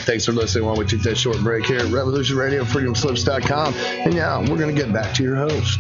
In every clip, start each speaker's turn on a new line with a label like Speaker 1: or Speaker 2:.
Speaker 1: Thanks for listening while we take that short break here at Revolution Radio, freedomslips.com. And now we're going to get back to your host.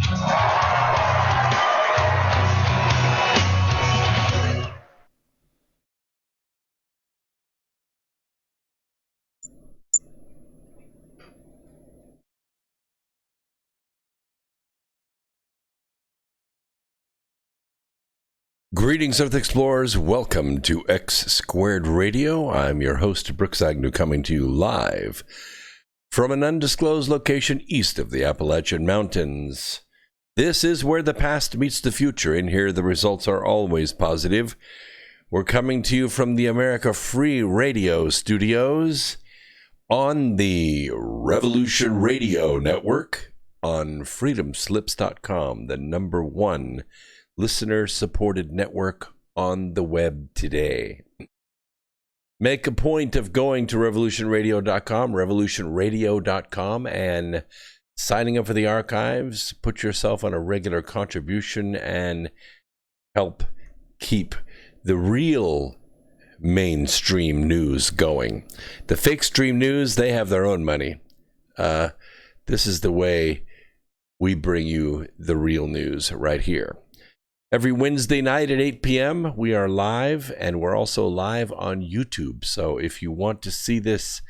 Speaker 2: Greetings, Earth Explorers. Welcome to X Squared Radio. I'm your host, Brooks Agnew, coming to you live from an undisclosed location east of the Appalachian Mountains. This is where the past meets the future. In here, the results are always positive. We're coming to you from the America Free Radio studios on the Revolution Radio Network on freedomslips.com, the #1 listener-supported network on the web today. Make a point of going to revolutionradio.com, and signing up for the archives. Put yourself on a regular contribution and help keep the real mainstream news going. The fake stream news, they have their own money. This is the way we bring you the real news right here. Every Wednesday night at 8 p.m., we are live, and we're also live on YouTube. So if you want to see this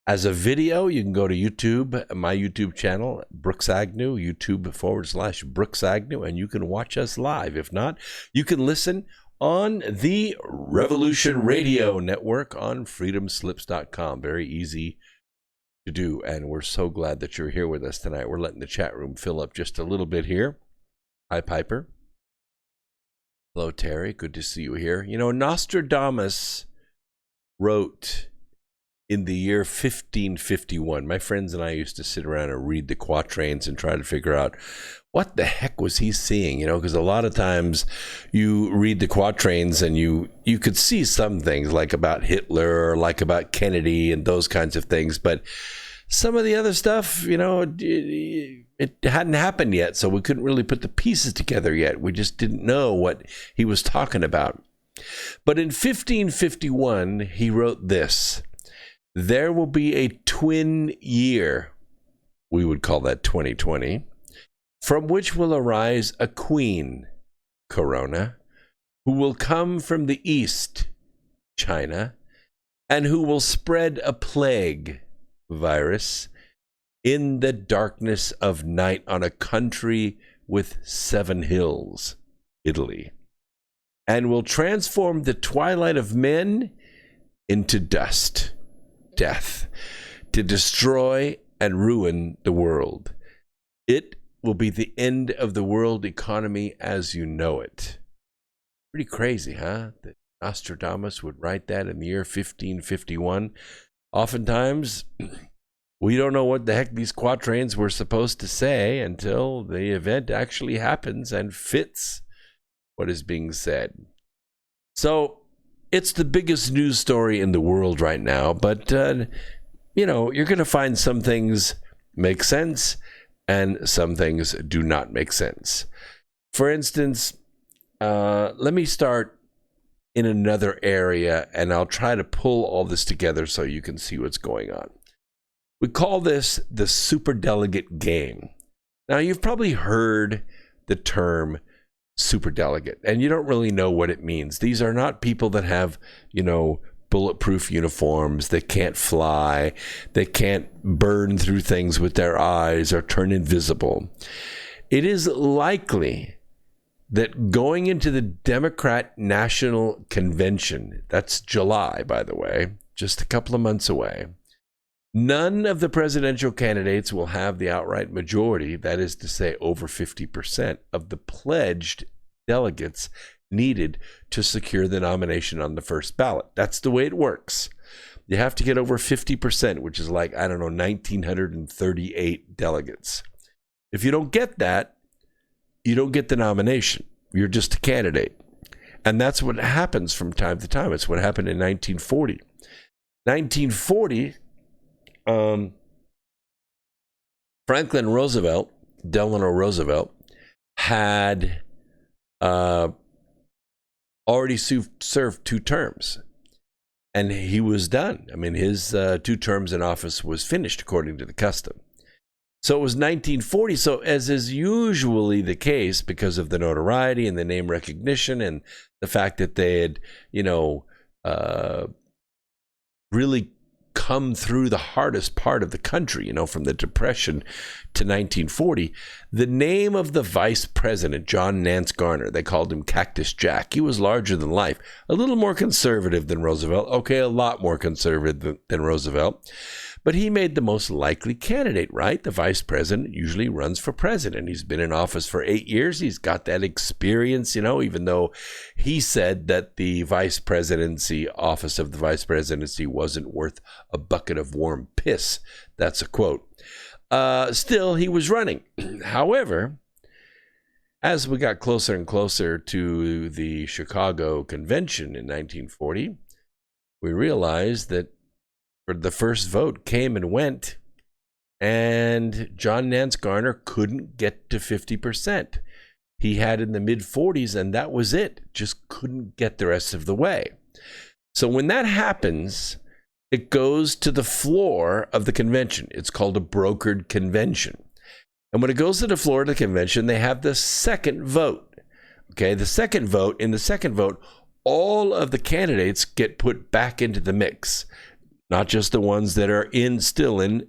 Speaker 2: as a video, you can go to YouTube, my YouTube channel, Brooks Agnew, YouTube/Brooks Agnew, and you can watch us live. If not, you can listen on the Revolution Radio Network on freedomslips.com. Very easy to do, and we're so glad that you're here with us tonight. We're letting the chat room fill up just a little bit here. Hi, Piper. Hello, Terry. Good to see you here. You know, Nostradamus wrote in the year 1551. My friends and I used to sit around and read the quatrains and try to figure out what the heck was he seeing, you know, because a lot of times you read the quatrains and you could see some things like about Hitler or like about Kennedy and those kinds of things. But some of the other stuff, you know, it hadn't happened yet, so we couldn't really put the pieces together yet. We just didn't know what he was talking about. But in 1551, he wrote this: there will be a twin year, we would call that 2020, from which will arise a queen, Corona, who will come from the east, China, and who will spread a plague, virus, in the darkness of night on a country with 7 hills, Italy, and will transform the twilight of men into dust, death, to destroy and ruin the world. It will be the end of the world economy as you know it. Pretty crazy, huh? That Nostradamus would write that in the year 1551. Oftentimes, we don't know what the heck these quatrains were supposed to say until the event actually happens and fits what is being said. So it's the biggest news story in the world right now, but, you know, you're going to find some things make sense and some things do not make sense. For instance, let me start in another area, and I'll try to pull all this together so you can see what's going on. We call this the superdelegate game. Now, you've probably heard the term superdelegate, and you don't really know what it means. These are not people that have, you know, bulletproof uniforms. They can't fly. They can't burn through things with their eyes or turn invisible. It is likely that going into the Democrat National Convention, that's July, by the way, just a couple of months away, none of the presidential candidates will have the outright majority, that is to say over 50% of the pledged delegates needed to secure the nomination on the first ballot. That's the way it works. You have to get over 50%, which is like, 1,938 delegates. If you don't get that, you don't get the nomination. You're just a candidate. And that's what happens from time to time. It's what happened in 1940. 1940, Franklin Roosevelt, Delano Roosevelt, had already served 2 terms. And he was done. I mean, his 2 terms in office was finished according to the custom. So it was 1940. So as is usually the case, because of the notoriety and the name recognition and the fact that they had, really come through the hardest part of the country, from the Depression to 1940, the name of the vice president, John Nance Garner, they called him Cactus Jack. He was larger than life, a little more conservative than Roosevelt. Okay, a lot more conservative than Roosevelt. But he made the most likely candidate, right? The vice president usually runs for president. He's been in office for 8 years. He's got that experience, even though he said that the office of the vice presidency wasn't worth a bucket of warm piss. That's a quote. Still, he was running. However, as we got closer and closer to the Chicago Convention in 1940, we realized that the first vote came and went, and John Nance Garner couldn't get to 50%. He had in the mid-40s, and that was it. Just couldn't get the rest of the way. So when that happens, it goes to the floor of the convention. It's called a brokered convention. And when it goes to the floor of the convention, they have the second vote. Okay, in the second vote, all of the candidates get put back into the mix. Not just the ones that are still in,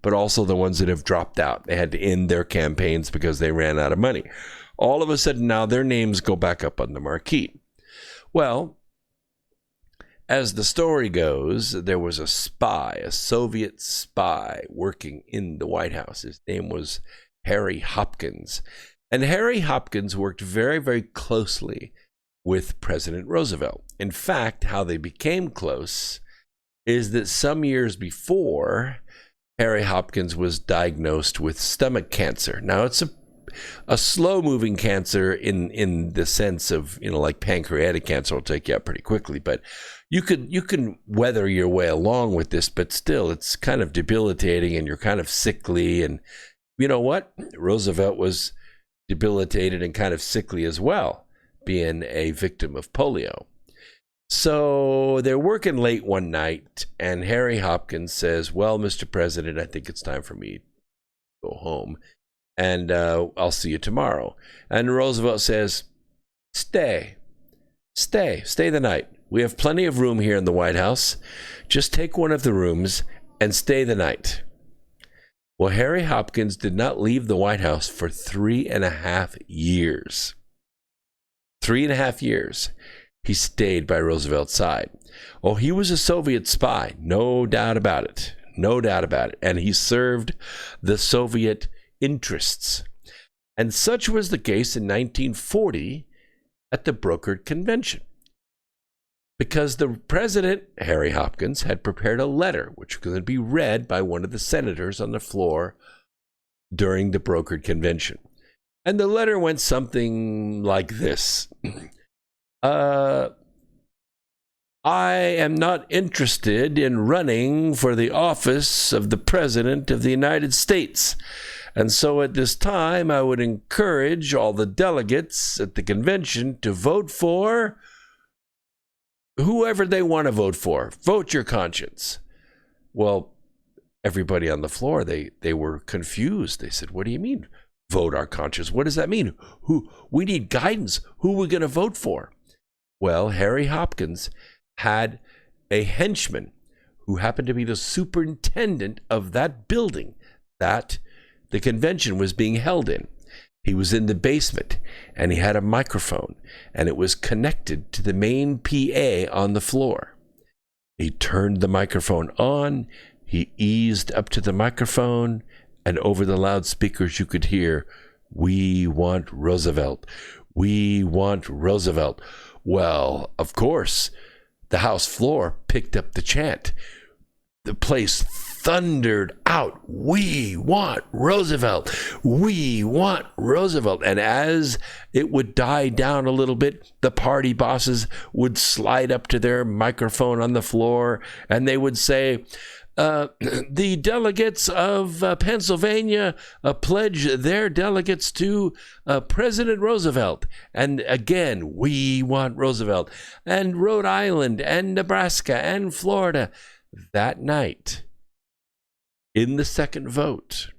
Speaker 2: but also the ones that have dropped out. They had to end their campaigns because they ran out of money. All of a sudden now their names go back up on the marquee. Well, as the story goes, there was a Soviet spy working in the White House. His name was Harry Hopkins. And Harry Hopkins worked very, very closely with President Roosevelt. In fact, how they became close is that some years before, Harry Hopkins was diagnosed with stomach cancer. Now, it's a slow-moving cancer in the sense of, like pancreatic cancer will take you out pretty quickly, but you can weather your way along with this, but still, it's kind of debilitating and you're kind of sickly. And you know what? Roosevelt was debilitated and kind of sickly as well, being a victim of polio. So they're working late one night, and Harry Hopkins says, well, Mr. President, I think it's time for me to go home, and I'll see you tomorrow. And Roosevelt says, stay the night. We have plenty of room here in the White House. Just take one of the rooms and stay the night. Well, Harry Hopkins did not leave the White House for 3.5 years. 3.5 years. He stayed by Roosevelt's side. Oh, he was a Soviet spy, no doubt about it. No doubt about it. And he served the Soviet interests. And such was the case in 1940 at the brokered convention. Because the president, Harry Hopkins, had prepared a letter which was going to be read by one of the senators on the floor during the brokered convention. And the letter went something like this. I am not interested in running for the office of the President of the United States. And so at this time, I would encourage all the delegates at the convention to vote for whoever they want to vote for. Vote your conscience. Well, everybody on the floor, they were confused. They said, what do you mean, vote our conscience? What does that mean? We need guidance. Who are we going to vote for? Well, Harry Hopkins had a henchman who happened to be the superintendent of that building that the convention was being held in. He was in the basement, and he had a microphone, and it was connected to the main PA on the floor. He turned the microphone on, he eased up to the microphone, and over the loudspeakers you could hear, "We want Roosevelt. We want Roosevelt." Well, of course, the House floor picked up the chant. The place thundered out, "We want Roosevelt. We want Roosevelt." And as it would die down a little bit, the party bosses would slide up to their microphone on the floor and they would say, the delegates of Pennsylvania pledge their delegates to President Roosevelt. And again, we want Roosevelt. And Rhode Island and Nebraska and Florida. That night, in the second vote,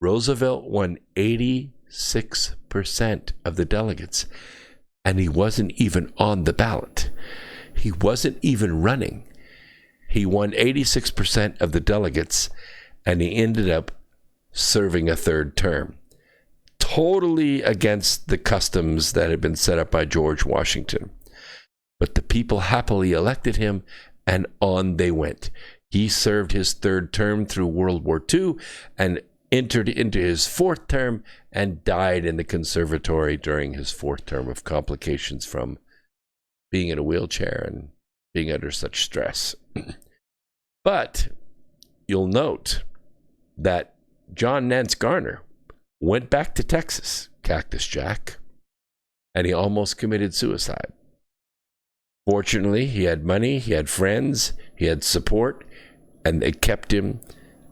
Speaker 2: Roosevelt won 86% of the delegates. And he wasn't even on the ballot. He wasn't even running. He won 86% of the delegates, and he ended up serving a third term. Totally against the customs that had been set up by George Washington. But the people happily elected him, and on they went. He served his third term through World War II and entered into his fourth term and died in the conservatory during his fourth term of complications from being in a wheelchair and being under such stress. But you'll note that John Nance Garner went back to Texas, Cactus Jack, and he almost committed suicide. Fortunately, he had money, he had friends, he had support, and they kept him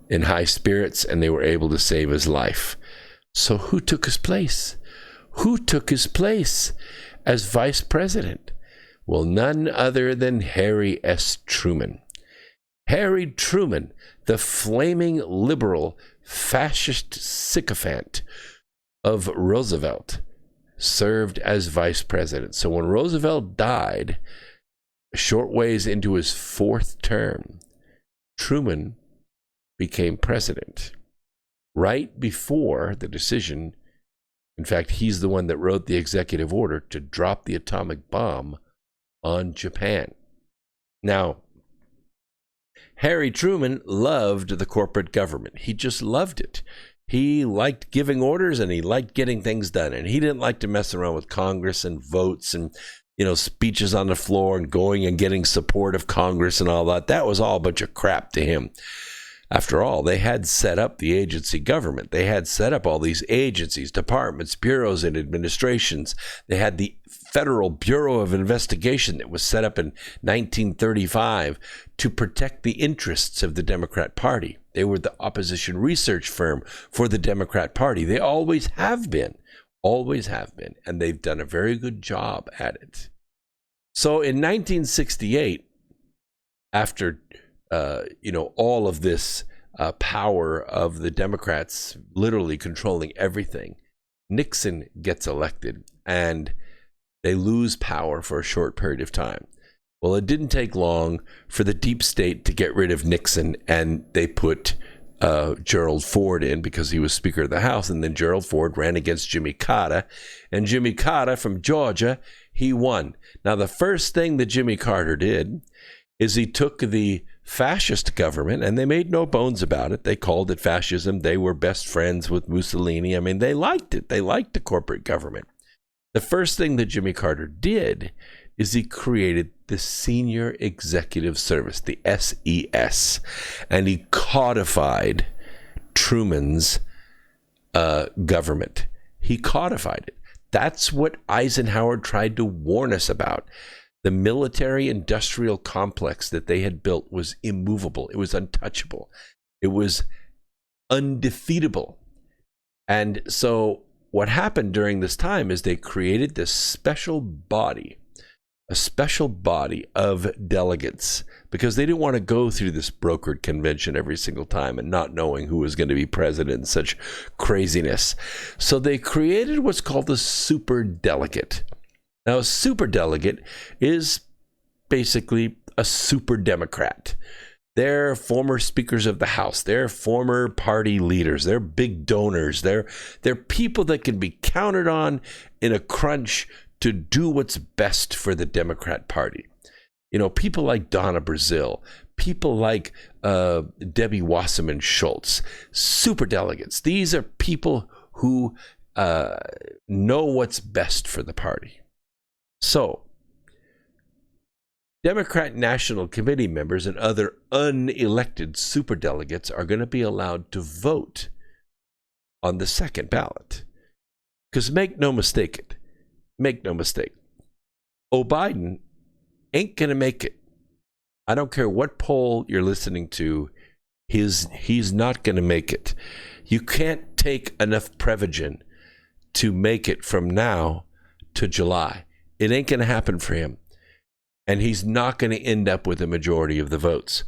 Speaker 2: in high spirits, and they were able to save his life. So who took his place? Who took his place as vice president? Well, none other than Harry S. Truman. Harry Truman, the flaming liberal fascist sycophant of Roosevelt, served as vice president. So when Roosevelt died, a short ways into his fourth term, Truman became president right before the decision. In fact, he's the one that wrote the executive order to drop the atomic bomb on Japan. Now, Harry Truman loved the corporate government. He just loved it. He liked giving orders and he liked getting things done. And he didn't like to mess around with Congress and votes and, speeches on the floor and going and getting support of Congress and all that. That was all a bunch of crap to him. After all, they had set up the agency government. They had set up all these agencies, departments, bureaus, and administrations. They had the Federal Bureau of Investigation that was set up in 1935 to protect the interests of the Democrat Party. They were the opposition research firm for the Democrat Party. They always have been, and they've done a very good job at it. So in 1968, after all of this power of the Democrats literally controlling everything, Nixon gets elected and they lose power for a short period of time. Well, it didn't take long for the deep state to get rid of Nixon, and they put Gerald Ford in because he was Speaker of the House, and then Gerald Ford ran against Jimmy Carter, and Jimmy Carter from Georgia, he won. Now, the first thing that Jimmy Carter did is he took the fascist government, and they made no bones about it. They called it fascism. They were best friends with Mussolini. I mean, they liked it. They liked the corporate government. The first thing that Jimmy Carter did is he created the Senior Executive Service, the SES, and he codified Truman's government. He codified it. That's what Eisenhower tried to warn us about. The military-industrial complex that they had built was immovable. It was untouchable. It was undefeatable. And so what happened during this time is they created this special body, a special body of delegates, because they didn't want to go through this brokered convention every single time and not knowing who was going to be president and such craziness. So they created what's called the superdelegate. Now, a superdelegate is basically a super Democrat. They're former speakers of the House. They're former party leaders. They're big donors. They're people that can be counted on in a crunch to do what's best for the Democrat Party. People like Donna Brazile, people like Debbie Wasserman Schultz, superdelegates. These are people who know what's best for the party. So, Democrat National Committee members and other unelected superdelegates are going to be allowed to vote on the second ballot. Because make no mistake, Joe Biden ain't going to make it. I don't care what poll you're listening to, he's not going to make it. You can't take enough Prevagen to make it from now to July. It ain't going to happen for him. And he's not going to end up with a majority of the votes.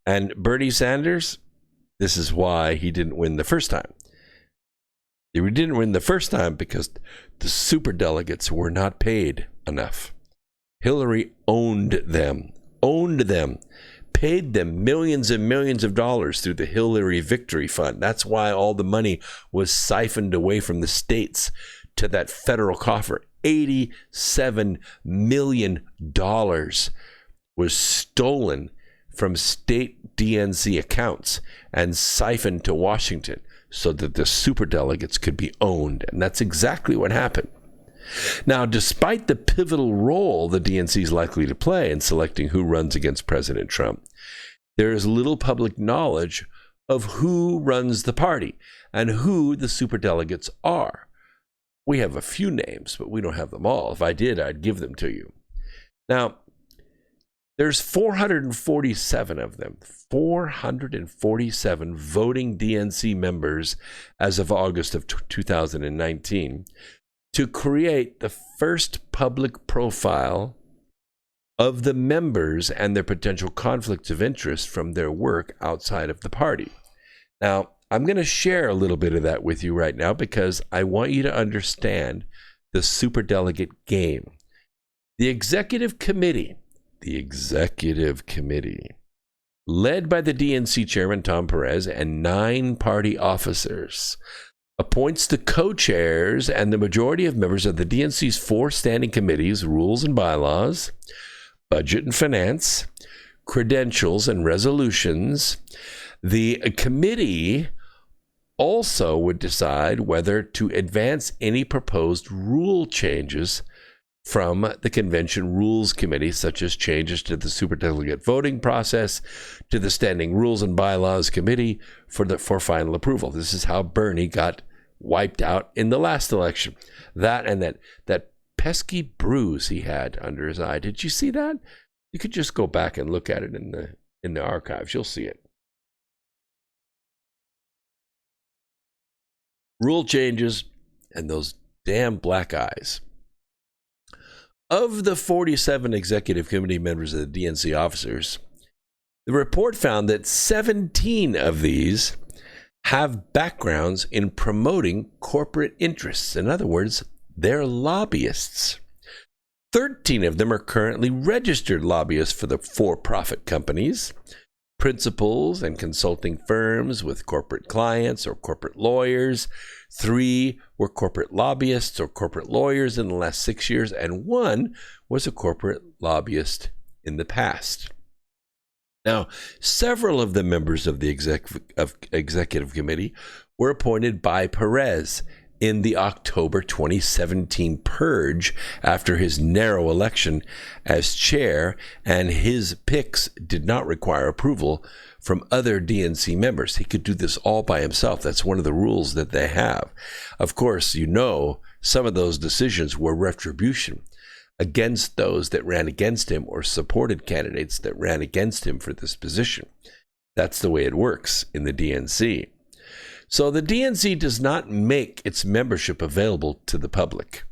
Speaker 2: And Bernie Sanders, this is why he didn't win the first time. He didn't win the first time because the superdelegates were not paid enough. Hillary owned them, paid them millions and millions of dollars through the Hillary Victory Fund. That's why all the money was siphoned away from the states to that federal coffer. $87 million was stolen from state DNC accounts and siphoned to Washington so that the superdelegates could be owned. And that's exactly what happened. Now, despite the pivotal role the DNC is likely to play in selecting who runs against President Trump, there is little public knowledge of who runs the party and who the superdelegates are. We have a few names, but we don't have them all. If I did, I'd give them to you. Now, there's 447 of them, 447 voting DNC members as of August of 2019 to create the first public profile of the members and their potential conflicts of interest from their work outside of the party. Now, I'm going to share a little bit of that with you right now because I want you to understand the superdelegate game. The executive committee, led by the DNC chairman, Tom Perez, and 9 party officers, appoints the co-chairs and the majority of members of the DNC's 4 standing committees, Rules and Bylaws, Budget and Finance, Credentials and Resolutions. The committee also would decide whether to advance any proposed rule changes from the Convention Rules Committee, such as changes to the superdelegate voting process, to the Standing Rules and Bylaws Committee for final approval. This is how Bernie got wiped out in the last election. That and that pesky bruise he had under his eye. Did you see that? You could just go back and look at it in the archives. You'll see it. Rule changes and those damn black eyes. Of the 47 executive committee members of the DNC officers, the report found that 17 of these have backgrounds in promoting corporate interests. In other words, they're lobbyists. 13 of them are currently registered lobbyists for the for-profit companies, principals and consulting firms with corporate clients or corporate lawyers. 3 were corporate lobbyists or corporate lawyers in the last 6 years, and 1 was a corporate lobbyist in the past. Now, several of the members of the executive committee were appointed by Perez in the October 2017 purge after his narrow election as chair, and his picks did not require approval from other DNC members. He could do this all by himself. That's one of the rules that they have. Of course, you know, some of those decisions were retribution against those that ran against him or supported candidates that ran against him for this position. That's the way it works in the DNC. So the DNC does not make its membership available to the public.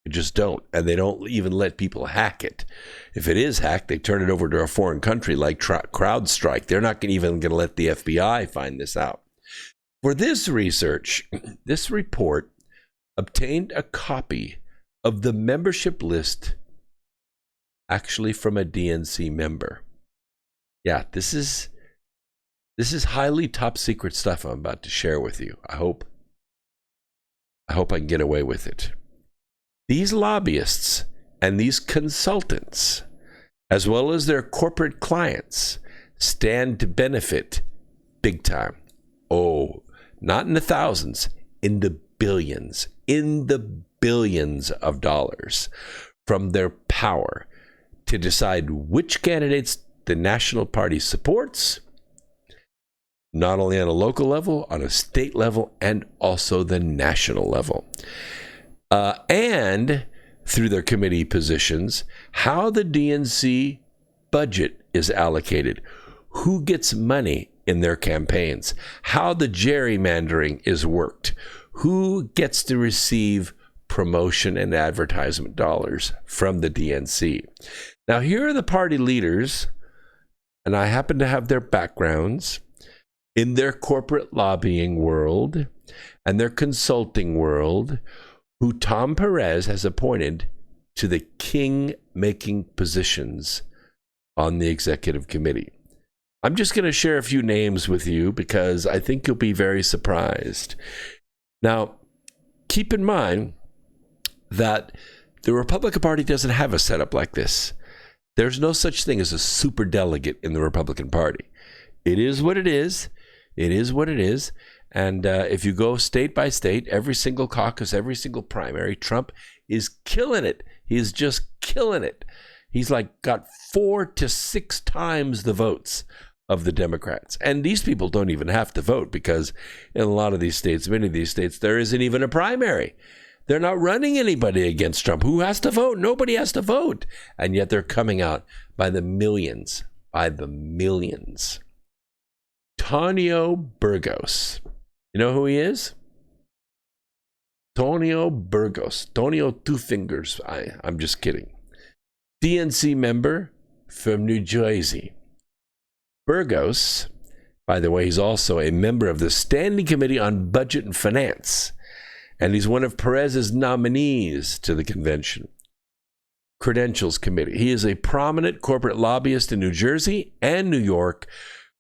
Speaker 2: They just don't. And they don't even let people hack it. If it is hacked, they turn it over to a foreign country like CrowdStrike. They're not even going to let the FBI find this out. For this research, this report obtained a copy of the membership list actually from a DNC member. Yeah, this is highly top secret stuff I'm about to share with you. I hope I can get away with it. These lobbyists and these consultants, as well as their corporate clients, stand to benefit big time. Oh, not in the thousands, in the billions of dollars from their power to decide which candidates the national party supports, not only on a local level, on a state level, and also the national level. And through their committee positions, how the DNC budget is allocated, who gets money in their campaigns, how the gerrymandering is worked, who gets to receive promotion and advertisement dollars from the DNC. Now, here are the party leaders, and I happen to have their backgrounds in their corporate lobbying world and their consulting world, who Tom Perez has appointed to the king-making positions on the executive committee. I'm just going to share a few names with you because I think you'll be very surprised. Now, keep in mind that the Republican Party doesn't have a setup like this. There's no such thing as a superdelegate in the Republican Party. It is what it is. It is what it is. And if you go state by state, every single caucus, every single primary, Trump is killing it. He's just killing it. He's like got 4 to 6 times the votes of the Democrats. And these people don't even have to vote because in a lot of these states, many of these states, there isn't even a primary. They're not running anybody against Trump. Who has to vote? Nobody has to vote. And yet they're coming out by the millions, Tonio Burgos. You know who he is? Tonio Burgos. Tonio Two Fingers. I'm just kidding. DNC member from New Jersey. Burgos, by the way, he's also a member of the Standing Committee on Budget and Finance, and he's one of Perez's nominees to the convention. Credentials Committee. He is a prominent corporate lobbyist in New Jersey and New York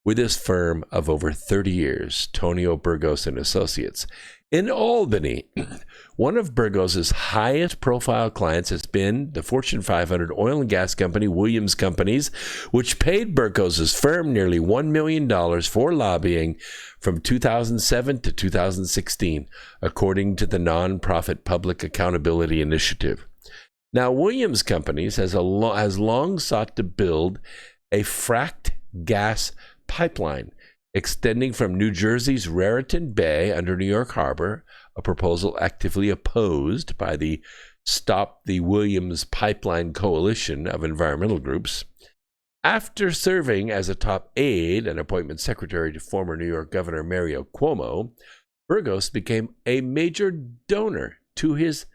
Speaker 2: with his firm of over 30 years, Tonio Burgos and Associates. In Albany, one of Burgos's highest profile clients has been the Fortune 500 oil and gas company, Williams Companies, which paid Burgos's firm nearly $1 million for lobbying from 2007 to 2016, according to the nonprofit Public Accountability Initiative. Now, Williams Companies has long sought to build a fracked gas pipeline extending from New Jersey's Raritan Bay under New York Harbor, a proposal actively opposed by the Stop the Williams Pipeline Coalition of environmental groups. After serving as a top aide and appointment secretary to former New York Governor Mario Cuomo, Burgos became a major donor to his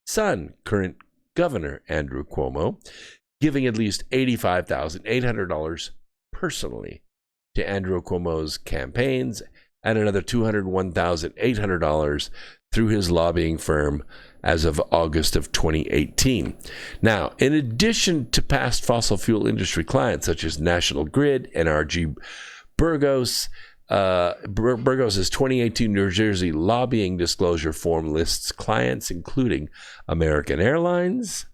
Speaker 2: son, current Governor Andrew Cuomo, giving at least $85,800 personally to Andrew Cuomo's campaigns and another $201,800 through his lobbying firm as of August of 2018. Now, in addition to past fossil fuel industry clients such as National Grid, NRG, Burgos's 2018 New Jersey lobbying disclosure form lists clients including American Airlines,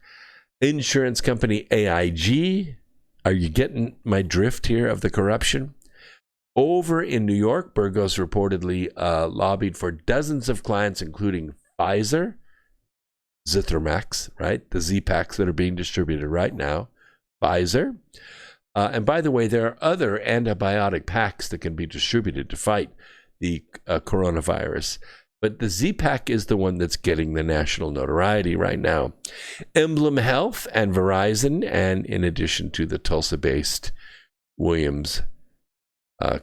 Speaker 2: insurance company AIG. Are you getting my drift here of the corruption? Over in New York, Burgos reportedly lobbied for dozens of clients, including Pfizer, Zithromax, right? The Z-Packs that are being distributed right now, Pfizer. And by the way, there are other antibiotic packs that can be distributed to fight the coronavirus. But the Z-Pack is the one that's getting the national notoriety right now. Emblem Health and Verizon, and in addition to the Tulsa-based Williams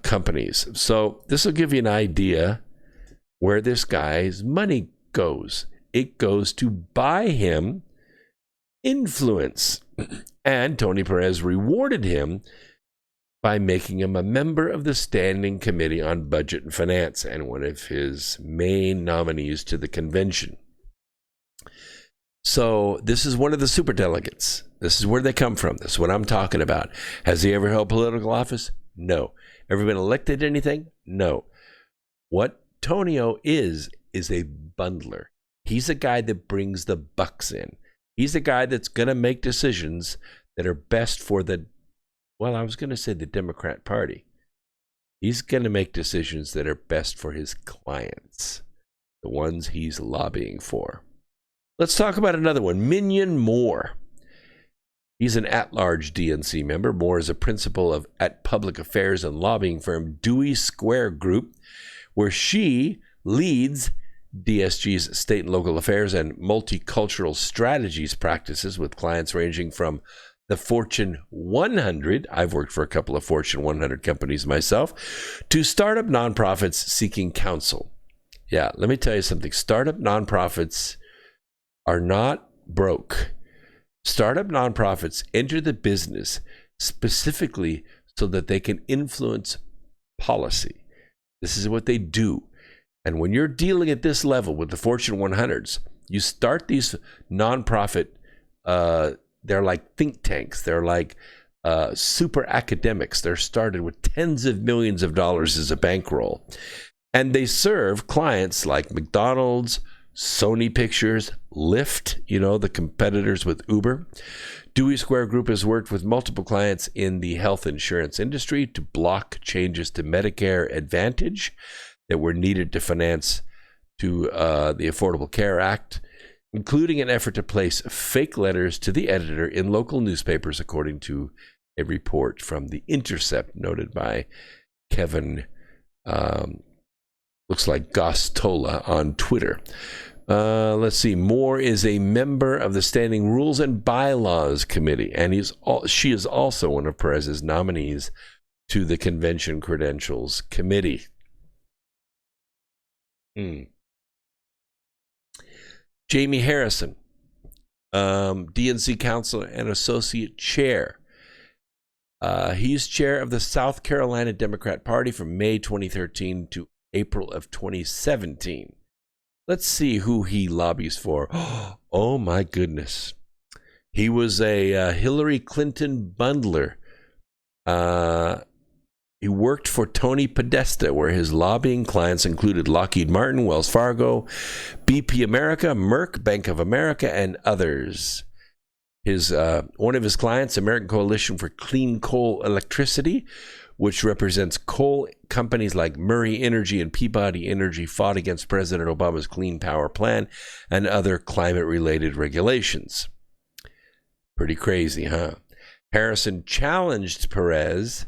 Speaker 2: companies. So this will give you an idea where this guy's money goes. It goes to buy him influence. And Tony Perez rewarded him by making him a member of the Standing Committee on Budget and Finance and one of his main nominees to the convention. So this is one of the superdelegates. This is where they come from. This is what I'm talking about. Has he ever held political office? No. Ever been elected to anything? No. What Tonio is a bundler. He's a guy that brings the bucks in. He's a guy that's going to make decisions that are best for the Democrat Party. He's going to make decisions that are best for his clients, the ones he's lobbying for. Let's talk about another one, Minion Moore. He's an at-large DNC member. Moore is a principal at public affairs and lobbying firm Dewey Square Group, where she leads DSG's state and local affairs and multicultural strategies practices with clients ranging from the Fortune 100, I've worked for a couple of Fortune 100 companies myself, to startup nonprofits seeking counsel. Yeah, let me tell you something. Startup nonprofits are not broke. Startup nonprofits enter the business specifically so that they can influence policy. This is what they do. And when you're dealing at this level with the Fortune 100s, you start these nonprofit, they're like think tanks. They're like super academics. They're started with tens of millions of dollars as a bankroll. And they serve clients like McDonald's, Sony Pictures, Lyft, the competitors with Uber. Dewey Square Group has worked with multiple clients in the health insurance industry to block changes to Medicare Advantage that were needed to finance to the Affordable Care Act, including an effort to place fake letters to the editor in local newspapers, according to a report from The Intercept noted by Kevin, looks like Gostola on Twitter. Let's see. Moore is a member of the Standing Rules and Bylaws Committee, and she is also one of Perez's nominees to the Convention Credentials Committee. Jamie Harrison, DNC Council and Associate Chair. He's chair of the South Carolina Democrat Party from May 2013 to April of 2017. Let's see who he lobbies for. Oh, my goodness. He was a Hillary Clinton bundler. He worked for Tony Podesta, where his lobbying clients included Lockheed Martin, Wells Fargo, BP America, Merck, Bank of America, and others. One of his clients, American Coalition for Clean Coal Electricity, which represents coal companies like Murray Energy and Peabody Energy, fought against President Obama's Clean Power Plan and other climate-related regulations. Pretty crazy, huh? Harrison challenged Perez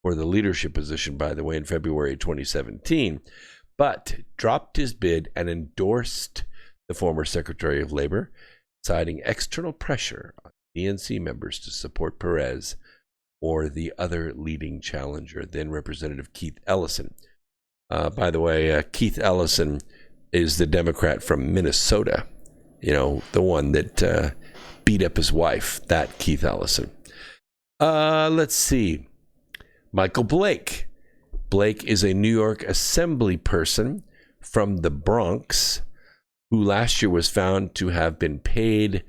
Speaker 2: for the leadership position, by the way, in February 2017, but dropped his bid and endorsed the former Secretary of Labor, citing external pressure on DNC members to support Perez or the other leading challenger, then Representative Keith Ellison. By the way, Keith Ellison is the Democrat from Minnesota, the one that beat up his wife, that Keith Ellison. Let's see. Michael Blake. Blake is a New York Assembly person from the Bronx who last year was found to have been paid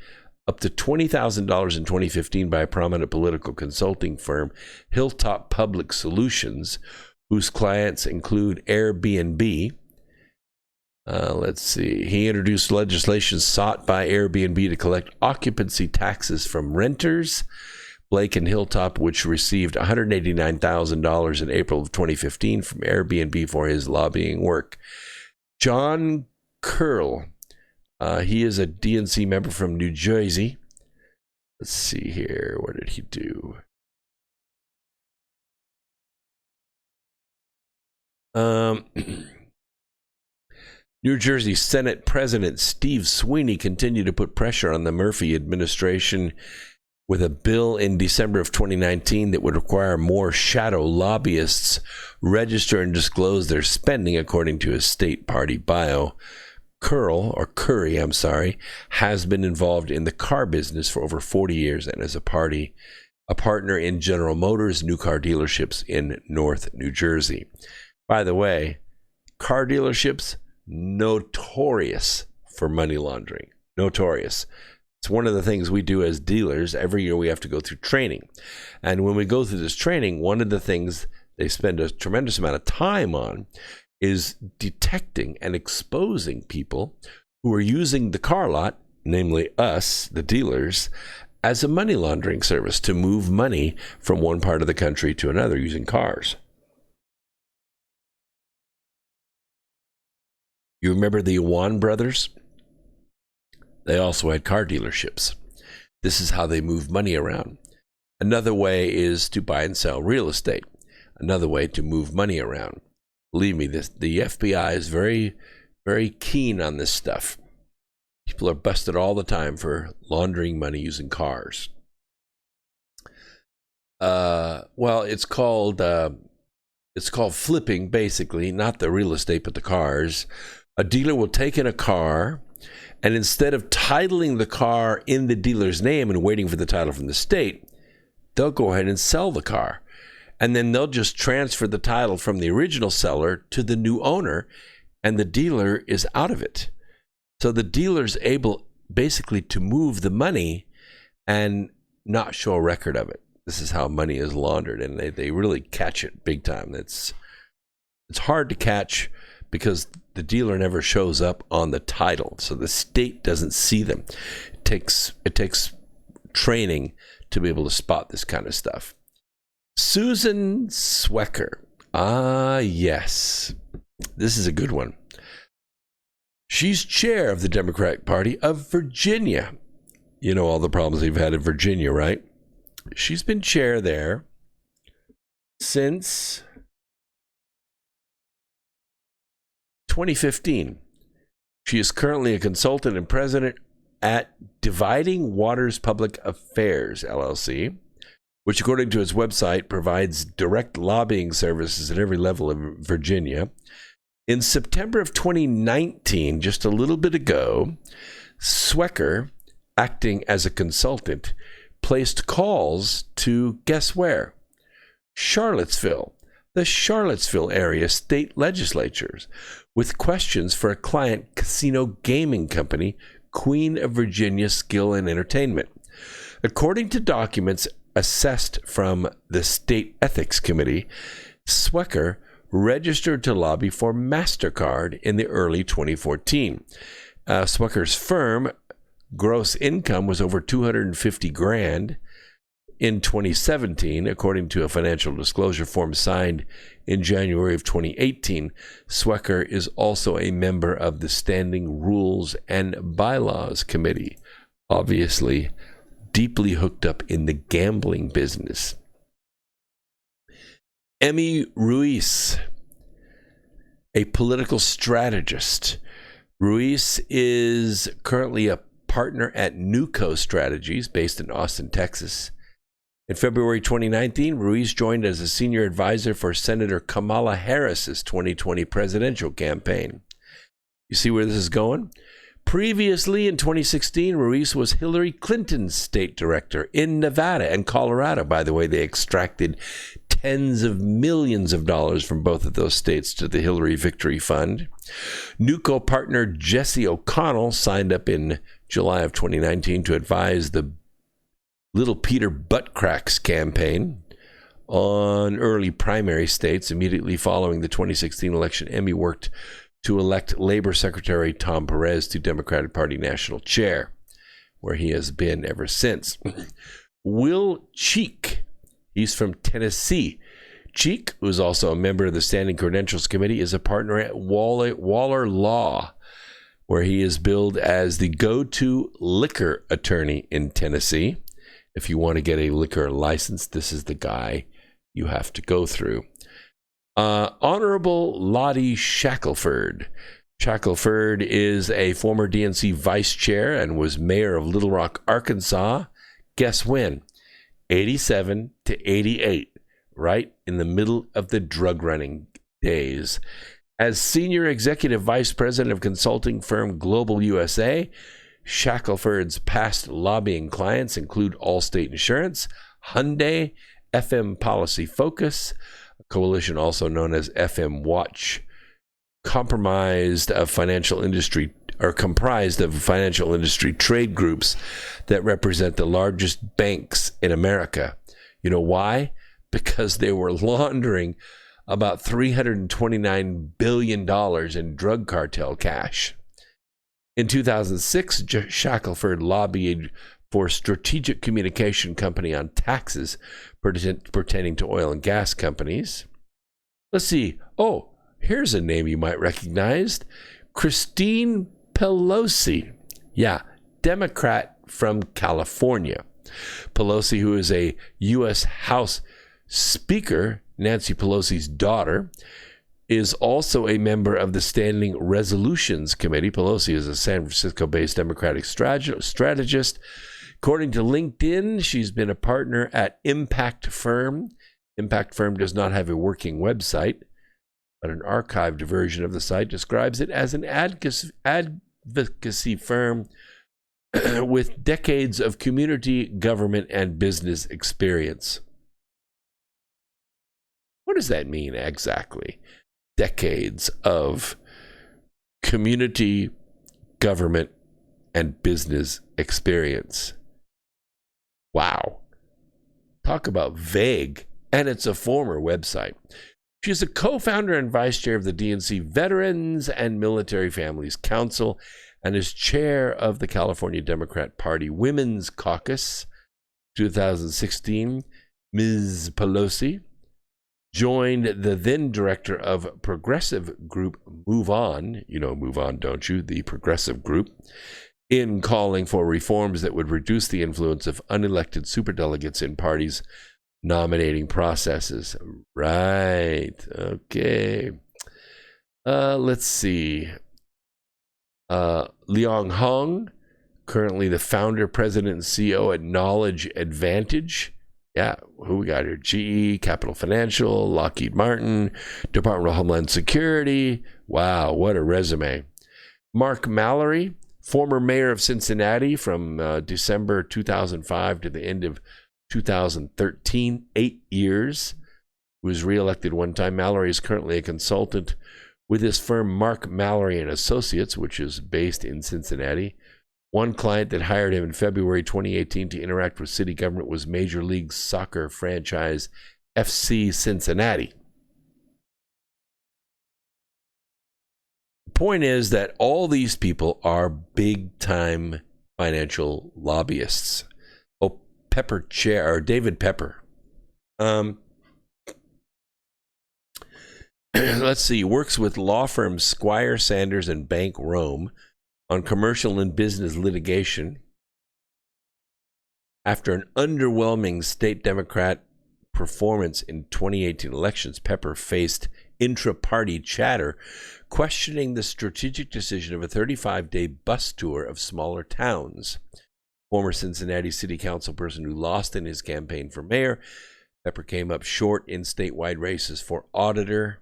Speaker 2: up to $20,000 in 2015 by a prominent political consulting firm, Hilltop Public Solutions, whose clients include Airbnb. Let's see. He introduced legislation sought by Airbnb to collect occupancy taxes from renters. Blake and Hilltop, which received $189,000 in April of 2015 from Airbnb for his lobbying work. John Curl. He is a DNC member from New Jersey. Let's see here. What did he do? New Jersey Senate President Steve Sweeney continued to put pressure on the Murphy administration with a bill in December of 2019 that would require more shadow lobbyists register and disclose their spending, according to his state party bio. Curry, has been involved in the car business for over 40 years and is a partner in General Motors new car dealerships in North New Jersey. By the way, car dealerships, notorious for money laundering. Notorious. It's one of the things we do as dealers. Every year we have to go through training. And when we go through this training, one of the things they spend a tremendous amount of time on is detecting and exposing people who are using the car lot, namely us, the dealers, as a money laundering service to move money from one part of the country to another using cars. You remember the Yuan brothers? They also had car dealerships. This is how they move money around. Another way is to buy and sell real estate. Another way to move money around. Believe me, the FBI is very, very keen on this stuff. People are busted all the time for laundering money using cars. well, it's called flipping, basically, not the real estate, but the cars. A dealer will take in a car, and instead of titling the car in the dealer's name and waiting for the title from the state, they'll go ahead and sell the car. And then they'll just transfer the title from the original seller to the new owner, and the dealer is out of it. So the dealer's able basically to move the money and not show a record of it. This is how money is laundered, and they really catch it big time. It's hard to catch because the dealer never shows up on the title, so the state doesn't see them. It takes training to be able to spot this kind of stuff. Susan Swecker. Ah, yes. This is a good one. She's chair of the Democratic Party of Virginia. You know all the problems they've had in Virginia, right? She's been chair there since 2015. She is currently a consultant and president at Dividing Waters Public Affairs, LLC, which, according to its website, provides direct lobbying services at every level of Virginia. In September of 2019, just a little bit ago, Swecker, acting as a consultant, placed calls to, guess where? Charlottesville, the Charlottesville area state legislatures, with questions for a client casino gaming company, Queen of Virginia Skill and Entertainment. According to documents assessed from the State Ethics Committee, Swecker registered to lobby for MasterCard in the early 2014. Swecker's firm gross income was over $250,000 in 2017, according to a financial disclosure form signed in January of 2018. Swecker is also a member of the Standing Rules and Bylaws Committee, obviously deeply hooked up in the gambling business. Emmy Ruiz, a political strategist. Ruiz is currently a partner at Newco Strategies, based in Austin, Texas. In February 2019, Ruiz joined as a senior advisor for Senator Kamala Harris's 2020 presidential campaign. You see where this is going? Previously, in 2016, Ruiz was Hillary Clinton's state director in Nevada and Colorado. By the way, they extracted tens of millions of dollars from both of those states to the Hillary Victory Fund. Newco partner Jesse O'Connell signed up in July of 2019 to advise the Little Peter Buttcracks campaign on early primary states. Immediately following the 2016 election, Emmy worked to elect Labor Secretary Tom Perez to Democratic Party national chair, where he has been ever since. Will Cheek, he's from Tennessee. Cheek, who is also a member of the Standing Credentials Committee, is a partner at Waller Law, where he is billed as the go-to liquor attorney in Tennessee. If you want to get a liquor license, this is the guy you have to go through. Honorable Lottie Shackelford. Shackelford is a former DNC vice chair and was mayor of Little Rock, Arkansas. Guess when? 87 to 88, right in the middle of the drug running days. As senior executive vice president of consulting firm Global USA, Shackelford's past lobbying clients include Allstate Insurance, Hyundai, FM Policy Focus, a coalition also known as FM Watch, comprised of financial industry trade groups that represent the largest banks in America. You know why? Because they were laundering about $329 billion in drug cartel cash. In 2006, Shackelford lobbied for Strategic Communication Company on taxes pertaining to oil and gas companies. Let's see. Oh, here's a name you might recognize. Christine Pelosi. Yeah, Democrat from California. Pelosi, who is a U.S. House Speaker, Nancy Pelosi's daughter, is also a member of the Standing Resolutions Committee. Pelosi is a San Francisco-based Democratic strategist. According to LinkedIn, she's been a partner at Impact Firm. Impact Firm does not have a working website, but an archived version of the site describes it as an advocacy firm with decades of community, government, and business experience. What does that mean exactly? Decades of community, government, and business experience. Wow. Talk about vague. And it's a former website. She's a co-founder and vice chair of the DNC Veterans and Military Families Council and is chair of the California Democrat Party Women's Caucus. 2016, Ms. Pelosi joined the then director of progressive group Move On. You know Move On, don't you? The progressive group. In calling for reforms that would reduce the influence of unelected superdelegates in parties' nominating processes. Right. Okay. Let's see. Leong Hong, currently the founder, president, and CEO at Knowledge Advantage. Yeah, who we got here? GE, Capital Financial, Lockheed Martin, Department of Homeland Security. Wow, what a resume. Mark Mallory, former mayor of Cincinnati from December 2005 to the end of 2013, 8 years. He was reelected one time. Mallory is currently a consultant with his firm Mark Mallory and Associates, which is based in Cincinnati. One client that hired him in February 2018 to interact with city government was Major League Soccer franchise FC Cincinnati. The point is that all these people are big-time financial lobbyists. Oh, Pepper Chair, or David Pepper. Let's see, works with law firms Squire, Sanders, and Bank Rome on commercial and business litigation. After an underwhelming state Democrat performance in 2018 elections, Pepper faced intra-party chatter questioning the strategic decision of a 35-day bus tour of smaller towns. Former Cincinnati City Council person who lost in his campaign for mayor, Pepper came up short in statewide races for auditor.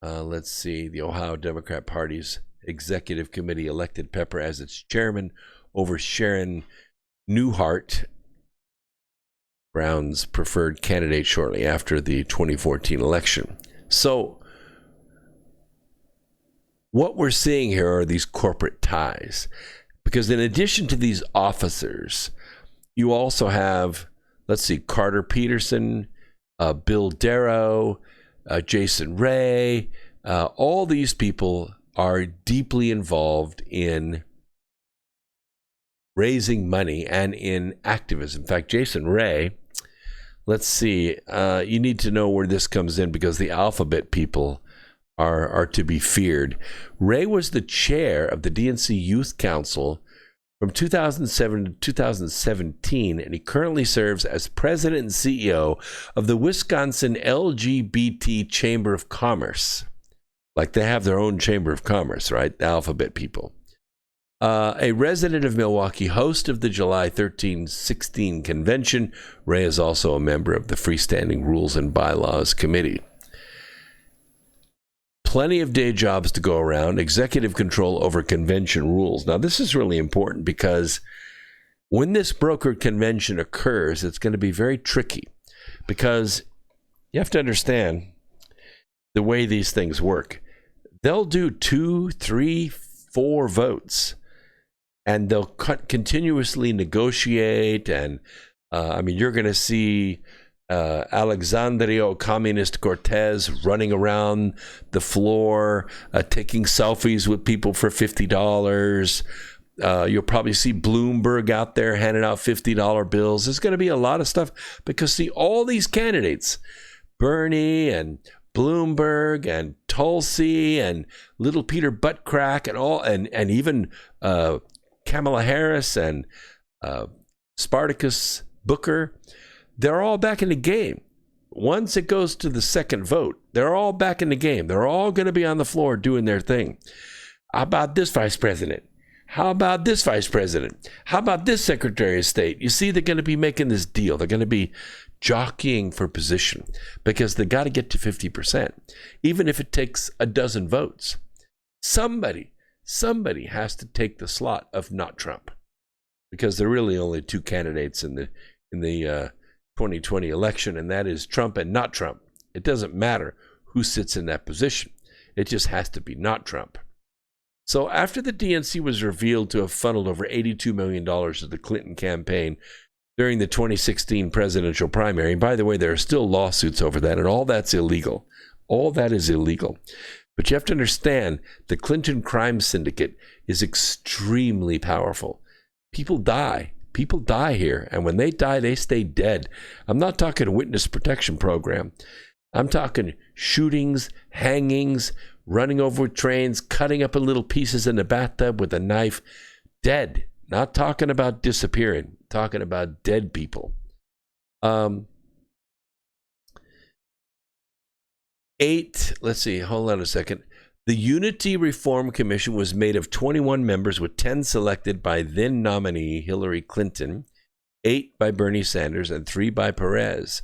Speaker 2: Let's see, the Ohio Democrat Party's executive committee elected Pepper as its chairman over Sharon Newhart, Brown's preferred candidate shortly after the 2014 election. So what we're seeing here are these corporate ties, because in addition to these officers, you also have, let's see, Carter Peterson, Bill Darrow, Jason Ray. All these people are deeply involved in raising money and in activism. In fact, Jason Ray, let's see, you need to know where this comes in because the alphabet people are to be feared. Ray was the chair of the DNC Youth Council from 2007 to 2017, and he currently serves as president and CEO of the Wisconsin LGBT Chamber of Commerce. Like they have their own Chamber of Commerce, right? The alphabet people. A resident of Milwaukee, host of the July 13-16 convention, Ray is also a member of the Freestanding Rules and Bylaws Committee. Plenty of day jobs to go around, executive control over convention rules. Now, this is really important because when this brokered convention occurs, it's going to be very tricky because you have to understand the way these things work. They'll do 2, 3, 4 votes, and they'll continuously negotiate. And you're going to see Alexandria Ocasio-Cortez running around the floor, taking selfies with people for $50. You'll probably see Bloomberg out there handing out $50 bills. There's going to be a lot of stuff because, see, all these candidates, Bernie and Bloomberg and Tulsi and little Peter Buttcrack and all, and even Kamala Harris and Spartacus Booker, they're all back in the game. Once it goes to the second vote, they're all back in the game. They're all going to be on the floor doing their thing. How about this, Vice President? How about this vice president? How about this secretary of state? You see, they're going to be making this deal. They're going to be jockeying for position because they got to get to 50%, even if it takes a dozen votes. Somebody has to take the slot of not Trump, because there are really only two candidates in the 2020 election, and that is Trump and not Trump. It doesn't matter who sits in that position. It just has to be not Trump. So after the DNC was revealed to have funneled over $82 million to the Clinton campaign during the 2016 presidential primary, and by the way, there are still lawsuits over that, and all that's illegal. All that is illegal. But you have to understand, the Clinton crime syndicate is extremely powerful. People die. People die here, and when they die, they stay dead. I'm not talking a witness protection program. I'm talking shootings, hangings, running over trains, cutting up in little pieces in the bathtub with a knife. Dead. Not talking about disappearing. Talking about dead people. Let's see, hold on a second. The Unity Reform Commission was made of 21 members, with 10 selected by then nominee Hillary Clinton, 8 by Bernie Sanders, and 3 by Perez.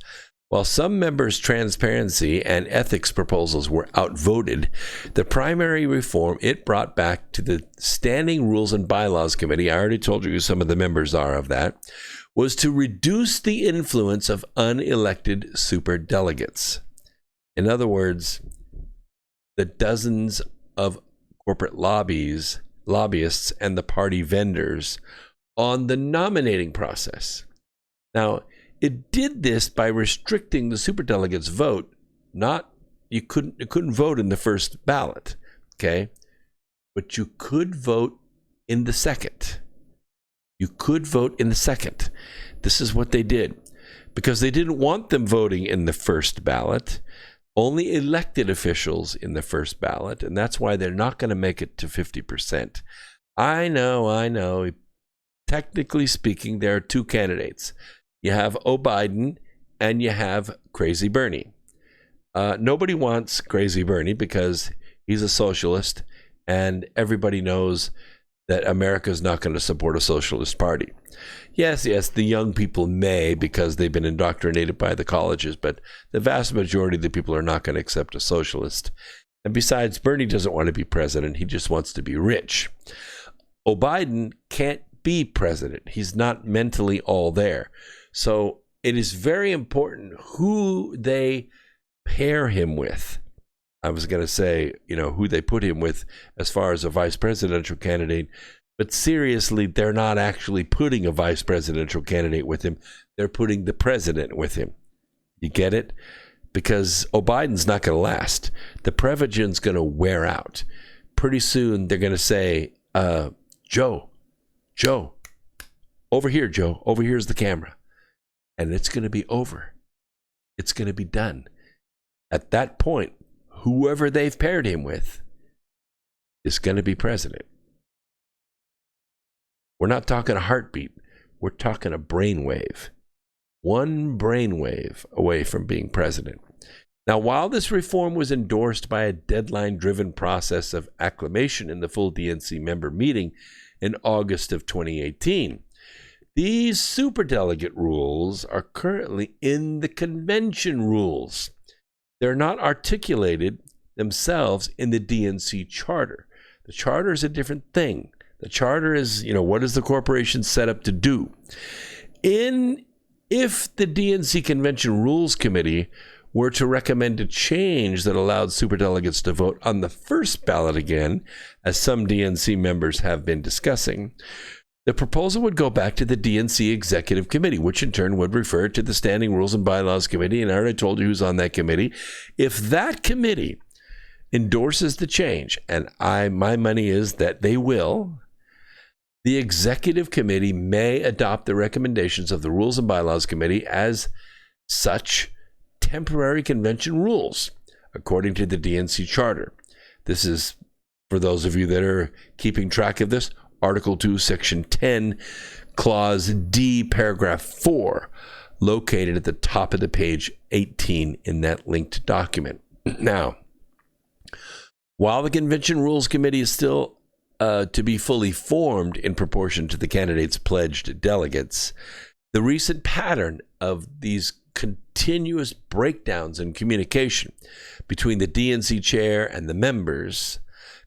Speaker 2: While some members' transparency and ethics proposals were outvoted, the primary reform it brought back to the Standing Rules and Bylaws Committee, I already told you who some of the members are of that, was to reduce the influence of unelected superdelegates. In other words, the dozens of corporate lobbyists and the party vendors on the nominating process. Now, it did this by restricting the superdelegates' vote. You couldn't vote in the first ballot, okay? But you could vote in the second. You could vote in the second. This is what they did, because they didn't want them voting in the first ballot. Only elected officials in the first ballot, and that's why they're not going to make it to 50%. I know. Technically speaking, there are two candidates. You have Biden and you have Crazy Bernie. Nobody wants Crazy Bernie because he's a socialist, and everybody knows that America is not going to support a socialist party. Yes, the young people may, because they've been indoctrinated by the colleges, but the vast majority of the people are not going to accept a socialist. And besides, Bernie doesn't want to be president. He just wants to be rich. Biden can't be president. He's not mentally all there. So it is very important who they pair him with. I was going to say, who they put him with as far as a vice presidential candidate. But seriously, they're not actually putting a vice presidential candidate with him. They're putting the president with him. You get it? Because Biden's not going to last. The Prevagen's going to wear out. Pretty soon, they're going to say, Joe, over here, Joe. Over here's the camera. And it's going to be over. It's going to be done. At that point, whoever they've paired him with is going to be president. We're not talking a heartbeat. We're talking a brainwave. One brainwave away from being president. Now, while this reform was endorsed by a deadline-driven process of acclamation in the full DNC member meeting in August of 2018, these superdelegate rules are currently in the convention rules. They're not articulated themselves in the DNC charter. The charter is a different thing. The charter is, what is the corporation set up to do? If the DNC Convention Rules Committee were to recommend a change that allowed superdelegates to vote on the first ballot again, as some DNC members have been discussing, the proposal would go back to the DNC Executive Committee, which in turn would refer to the Standing Rules and Bylaws Committee, and I already told you who's on that committee. If that committee endorses the change, and my money is that they will, the Executive Committee may adopt the recommendations of the Rules and Bylaws Committee as such temporary convention rules, according to the DNC Charter. This is, for those of you that are keeping track of this, Article 2, Section 10, Clause D, Paragraph 4, located at the top of the page 18 in that linked document. Now, while the Convention Rules Committee is still to be fully formed in proportion to the candidates' pledged delegates, the recent pattern of these continuous breakdowns in communication between the DNC chair and the members,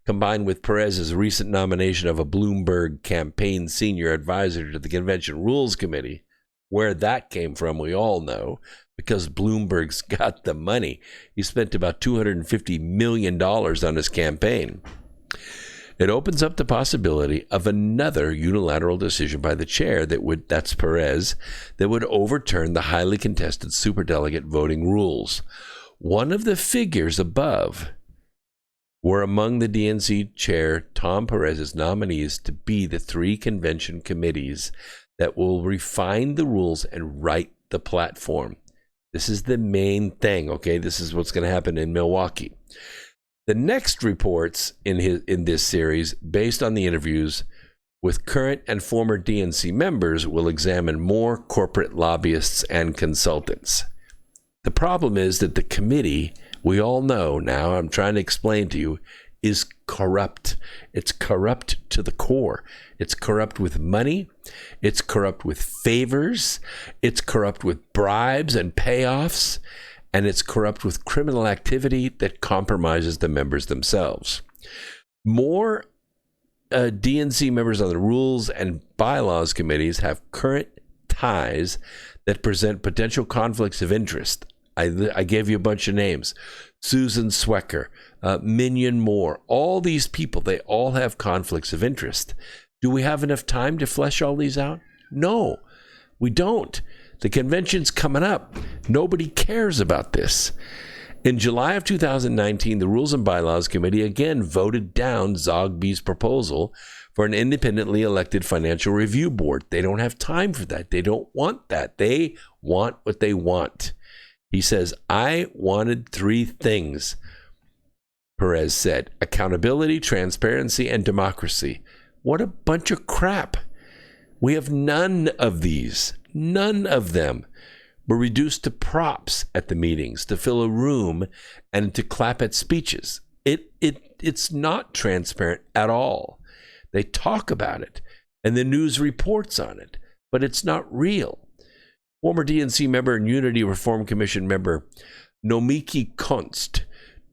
Speaker 2: combined with Perez's recent nomination of a Bloomberg campaign senior advisor to the Convention Rules Committee, where that came from, we all know, because Bloomberg's got the money. He spent about $250 million on his campaign. It opens up the possibility of another unilateral decision by the chair that's Perez, that would overturn the highly contested superdelegate voting rules. One of the figures above were among the DNC chair Tom Perez's nominees to be the 3 convention committees that will refine the rules and write the platform. This is the main thing, okay? This is what's going to happen in Milwaukee. The next reports in this series, based on the interviews with current and former DNC members, will examine more corporate lobbyists and consultants. The problem is that the committee, we all know now, I'm trying to explain to you, is corrupt. It's corrupt to the core. It's corrupt with money. It's corrupt with favors. It's corrupt with bribes and payoffs. And it's corrupt with criminal activity that compromises the members themselves. More DNC members on the Rules and Bylaws committees have current ties that present potential conflicts of interest. I gave you a bunch of names. Susan Swecker, Minion Moore, all these people, they all have conflicts of interest. Do we have enough time to flesh all these out? No, we don't. The convention's coming up. Nobody cares about this. In July of 2019, the Rules and Bylaws Committee again voted down Zogby's proposal for an independently elected financial review board. They don't have time for that. They don't want that. They want what they want. He says, I wanted 3 things, Perez said: accountability, transparency, and democracy. What a bunch of crap. We have none of these. None of them. We're reduced to props at the meetings, to fill a room and to clap at speeches. It's not transparent at all. They talk about it and the news reports on it, but it's not real. Former DNC member and Unity Reform Commission member Nomiki Kunst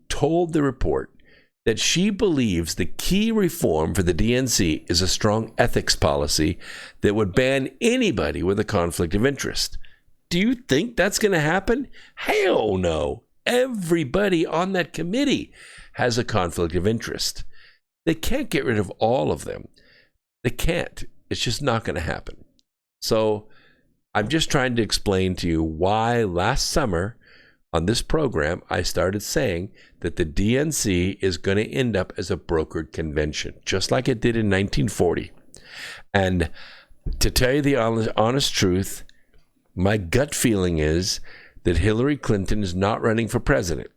Speaker 2: told the report that she believes the key reform for the DNC is a strong ethics policy that would ban anybody with a conflict of interest. Do you think that's going to happen? Hell no. Everybody on that committee has a conflict of interest. They can't get rid of all of them. They can't. It's just not going to happen. So I'm just trying to explain to you why last summer on this program, I started saying that the DNC is going to end up as a brokered convention, just like it did in 1940. And to tell you the honest truth, my gut feeling is that Hillary Clinton is not running for president.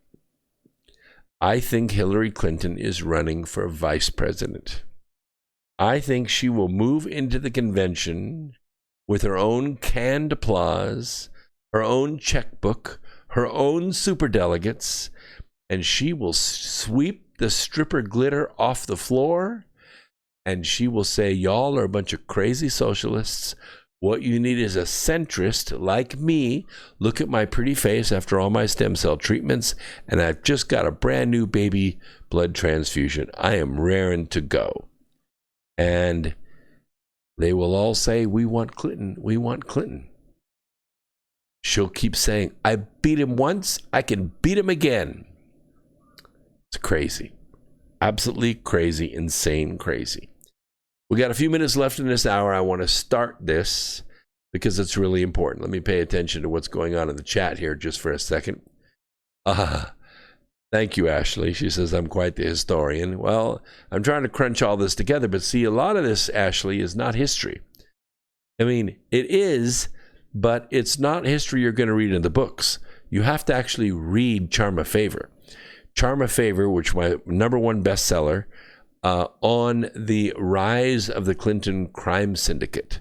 Speaker 2: I think Hillary Clinton is running for vice president. I think she will move into the convention with her own canned applause, her own checkbook, her own superdelegates, and she will sweep the stripper glitter off the floor, and she will say, y'all are a bunch of crazy socialists. What you need is a centrist like me. Look at my pretty face after all my stem cell treatments, and I've just got a brand new baby blood transfusion. I am raring to go. And they will all say, we want Clinton, we want Clinton. She'll keep saying, I beat him once, I can beat him again. It's crazy. Absolutely crazy, insane crazy. We got a few minutes left in this hour. I want to start this because it's really important. Let me pay attention to what's going on in the chat here just for a second. Thank you, Ashley. She says, I'm quite the historian. Well, I'm trying to crunch all this together, but see, a lot of this, Ashley, is not history. I mean, it is, but it's not history you're going to read in the books. You have to actually read Charm of Favor. Charm of Favor, which my #1 bestseller, on the rise of the Clinton crime syndicate.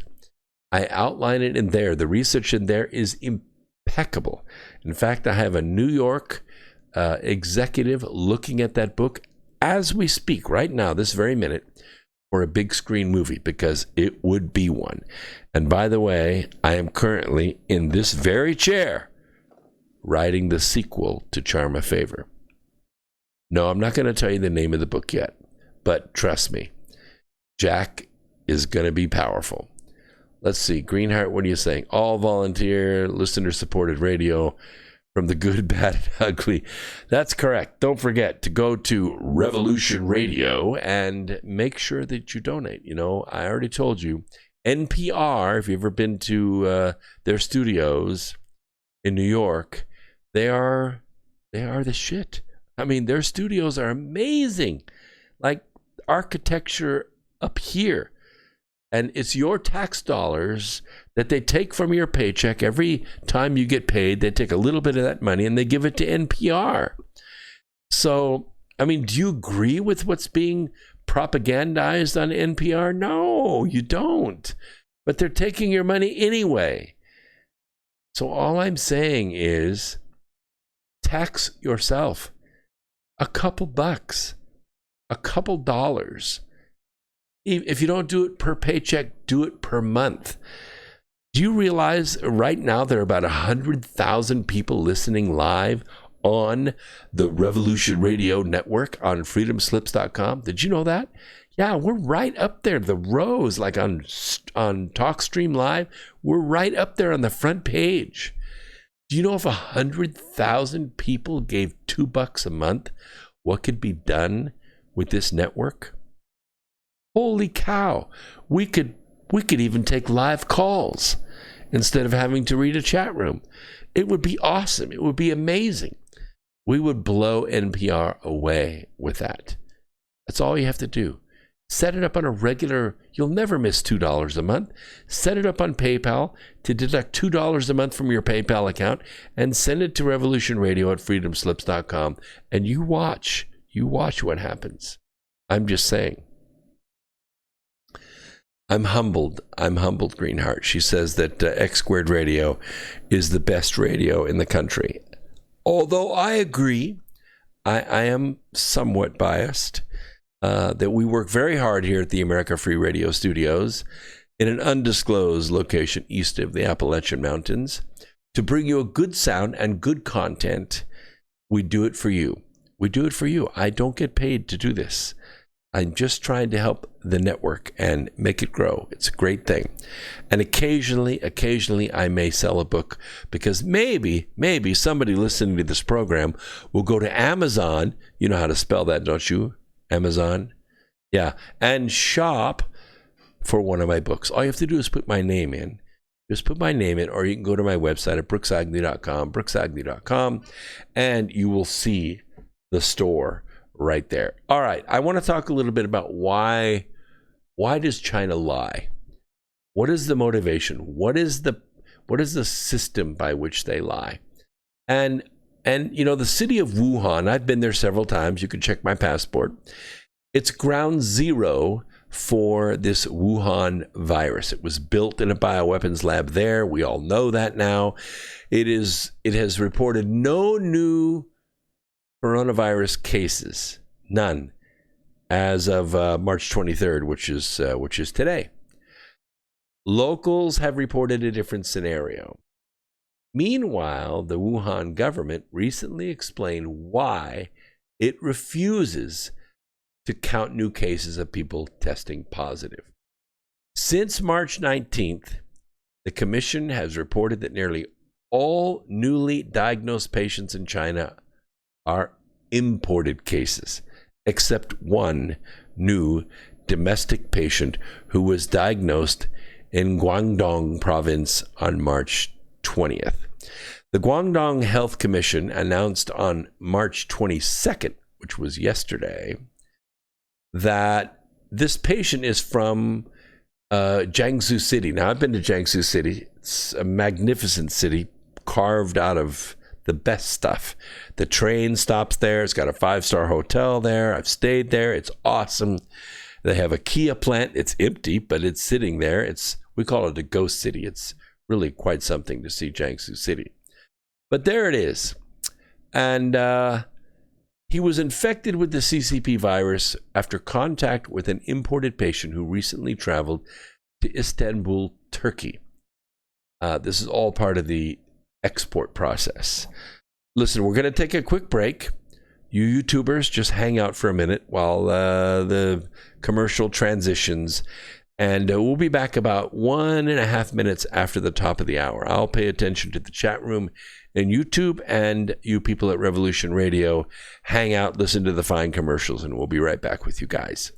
Speaker 2: I outline it in there. The research in there is impeccable. In fact, I have a New York executive looking at that book as we speak right now, this very minute, or a big screen movie, because it would be one. And by the way, I am currently in this very chair writing the sequel to Charm a Favor. No, I'm not going to tell you the name of the book yet, but trust me, Jack is going to be powerful. Let's see, Greenheart, what are you saying? All volunteer, listener-supported radio from the good, bad, and ugly. That's correct. Don't forget to go to Revolution Radio and make sure that you donate. You know, I already told you, NPR, if you've ever been to their studios in New York, they are the shit. I mean, their studios are amazing. Like architecture up here. And it's your tax dollars that they take from your paycheck. Every time you get paid, they take a little bit of that money and they give it to NPR. So, I mean, do you agree with what's being propagandized on NPR? No, you don't. But they're taking your money anyway. So all I'm saying is tax yourself. A couple bucks, a couple dollars. If you don't do it per paycheck, do it per month. Do you realize right now there are about 100,000 people listening live on the Revolution Radio Network on freedomslips.com? Did you know that? Yeah, we're right up there. The rows, like on TalkStream Live, we're right up there on the front page. Do you know if 100,000 people gave $2 a month, what could be done with this network? Holy cow. We could even take live calls instead of having to read a chat room. It would be awesome. It would be amazing. We would blow NPR away with that. That's all you have to do. Set it up on a regular, you'll never miss $2 a month. Set it up on PayPal to deduct $2 a month from your PayPal account and send it to Revolution Radio at freedomslips.com. And you watch what happens. I'm just saying. I'm humbled, Greenheart. She says that X Squared Radio is the best radio in the country. Although I agree, I am somewhat biased that we work very hard here at the America Free Radio Studios in an undisclosed location east of the Appalachian Mountains to bring you a good sound and good content. We do it for you. We do it for you. I don't get paid to do this. I'm just trying to help the network and make it grow. It's a great thing. And occasionally I may sell a book because maybe somebody listening to this program will go to Amazon. You know how to spell that, don't you? Amazon. Yeah. And shop for one of my books. All you have to do is put my name in. Just put my name in, or you can go to my website at brooksagnew.com, and you will see the store right there. All right, I want to talk a little bit about why does China lie? What is the motivation? What is the system by which they lie? And you know, the city of Wuhan, I've been there several times. You can check my passport. It's ground zero for this Wuhan virus. It was built in a bioweapons lab there. We all know that now. It has reported no new coronavirus cases, none, as of March 23rd, which is today. Locals have reported a different scenario. Meanwhile, the Wuhan government recently explained why it refuses to count new cases of people testing positive. Since March 19th, the commission has reported that nearly all newly diagnosed patients in China are imported cases, except one new domestic patient who was diagnosed in Guangdong province on March 20th. The Guangdong Health Commission announced on March 22nd, which was yesterday, that this patient is from Jiangsu City. Now, I've been to Jiangsu City. It's a magnificent city carved out of the best stuff. The train stops there. It's got a 5-star hotel there. I've stayed there. It's awesome. They have a Kia plant. It's empty, but it's sitting there. We call it a ghost city. It's really quite something to see Jiangsu City. But there it is. And He was infected with the CCP virus after contact with an imported patient who recently traveled to Istanbul, Turkey. This is all part of the export process. Listen, we're going to take a quick break. You YouTubers, just hang out for a minute while the commercial transitions. And we'll be back about 1.5 minutes after the top of the hour. I'll pay attention to the chat room in YouTube, and you people at Revolution Radio, hang out, listen to the fine commercials, and we'll be right back with you guys.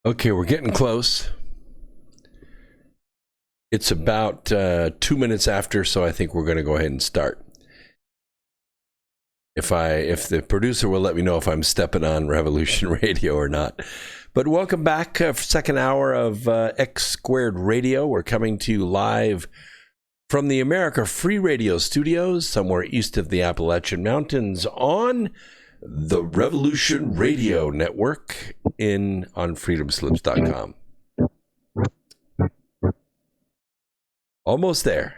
Speaker 2: Okay, we're getting close. It's about 2 minutes after, so I think we're going to go ahead and start. If the producer will let me know if I'm stepping on Revolution Radio or not. But welcome back for second hour of X Squared Radio. We're coming to you live from the America Free Radio studios, somewhere east of the Appalachian Mountains, on the Revolution Radio Network on freedomslips.com. Almost there.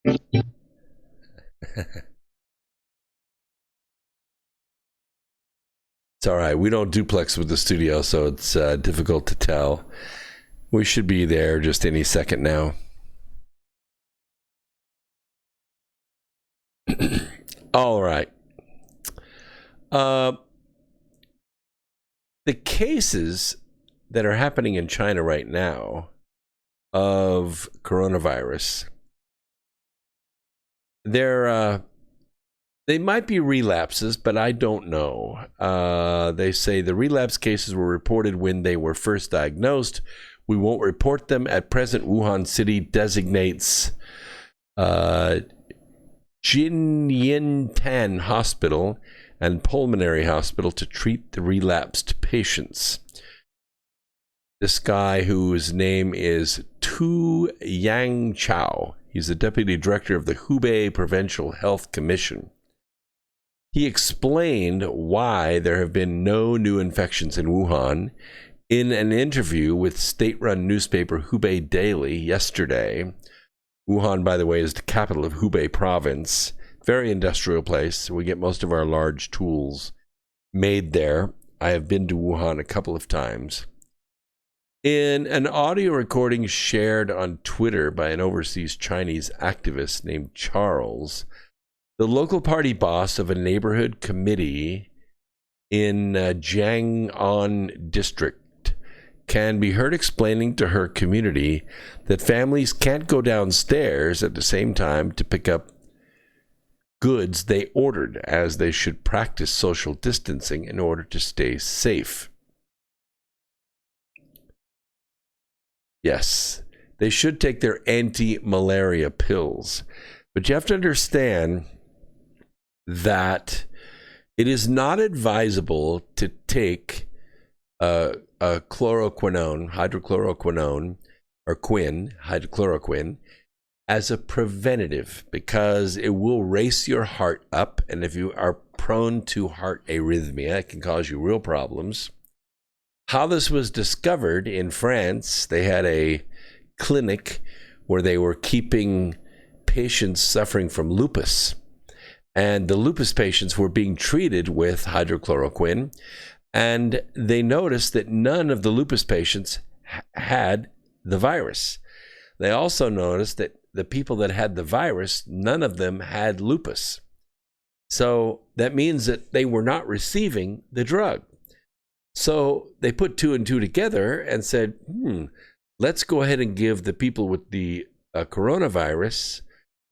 Speaker 2: It's all right. We don't duplex with the studio, so it's difficult to tell. We should be there just any second now. All right. The cases that are happening in China right now of coronavirus, they might be relapses, but I don't know. They say the relapse cases were reported when they were first diagnosed. We won't report them at present. Wuhan City designates Jinyintan Hospital and Pulmonary Hospital to treat the relapsed patients. This guy, whose name is Tu Yang Chao, he's the deputy director of the Hubei Provincial Health Commission. He explained why there have been no new infections in Wuhan in an interview with state-run newspaper Hubei Daily yesterday. Wuhan, by the way, is the capital of Hubei province. Very industrial place. We get most of our large tools made there. I have been to Wuhan a couple of times. In an audio recording shared on Twitter by an overseas Chinese activist named Charles, the local party boss of a neighborhood committee in Jiang'an district can be heard explaining to her community that families can't go downstairs at the same time to pick up goods they ordered, as they should practice social distancing in order to stay safe. Yes, they should take their anti-malaria pills. But you have to understand that it is not advisable to take a hydrochloroquine, or hydrochloroquine, as a preventative, because it will race your heart up, and if you are prone to heart arrhythmia, it can cause you real problems. How this was discovered in France, they had a clinic where they were keeping patients suffering from lupus. And the lupus patients were being treated with hydrochloroquine. And they noticed that none of the lupus patients had the virus. They also noticed that the people that had the virus, none of them had lupus. So that means that they were not receiving the drug. So they put two and two together and said, let's go ahead and give the people with the coronavirus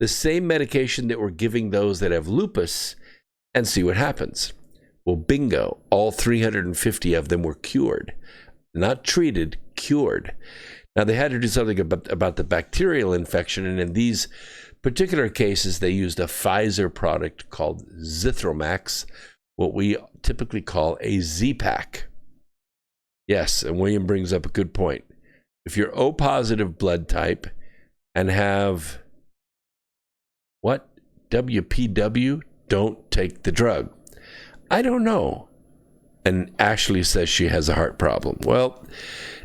Speaker 2: the same medication that we're giving those that have lupus and see what happens. Well, bingo, all 350 of them were cured. Not treated, cured. Now, they had to do something about the bacterial infection, and in these particular cases, they used a Pfizer product called Zithromax, what we typically call a Z-Pack. Yes, and William brings up a good point. If you're O positive blood type and have what? WPW, don't take the drug. I don't know. And Ashley says she has a heart problem. Well,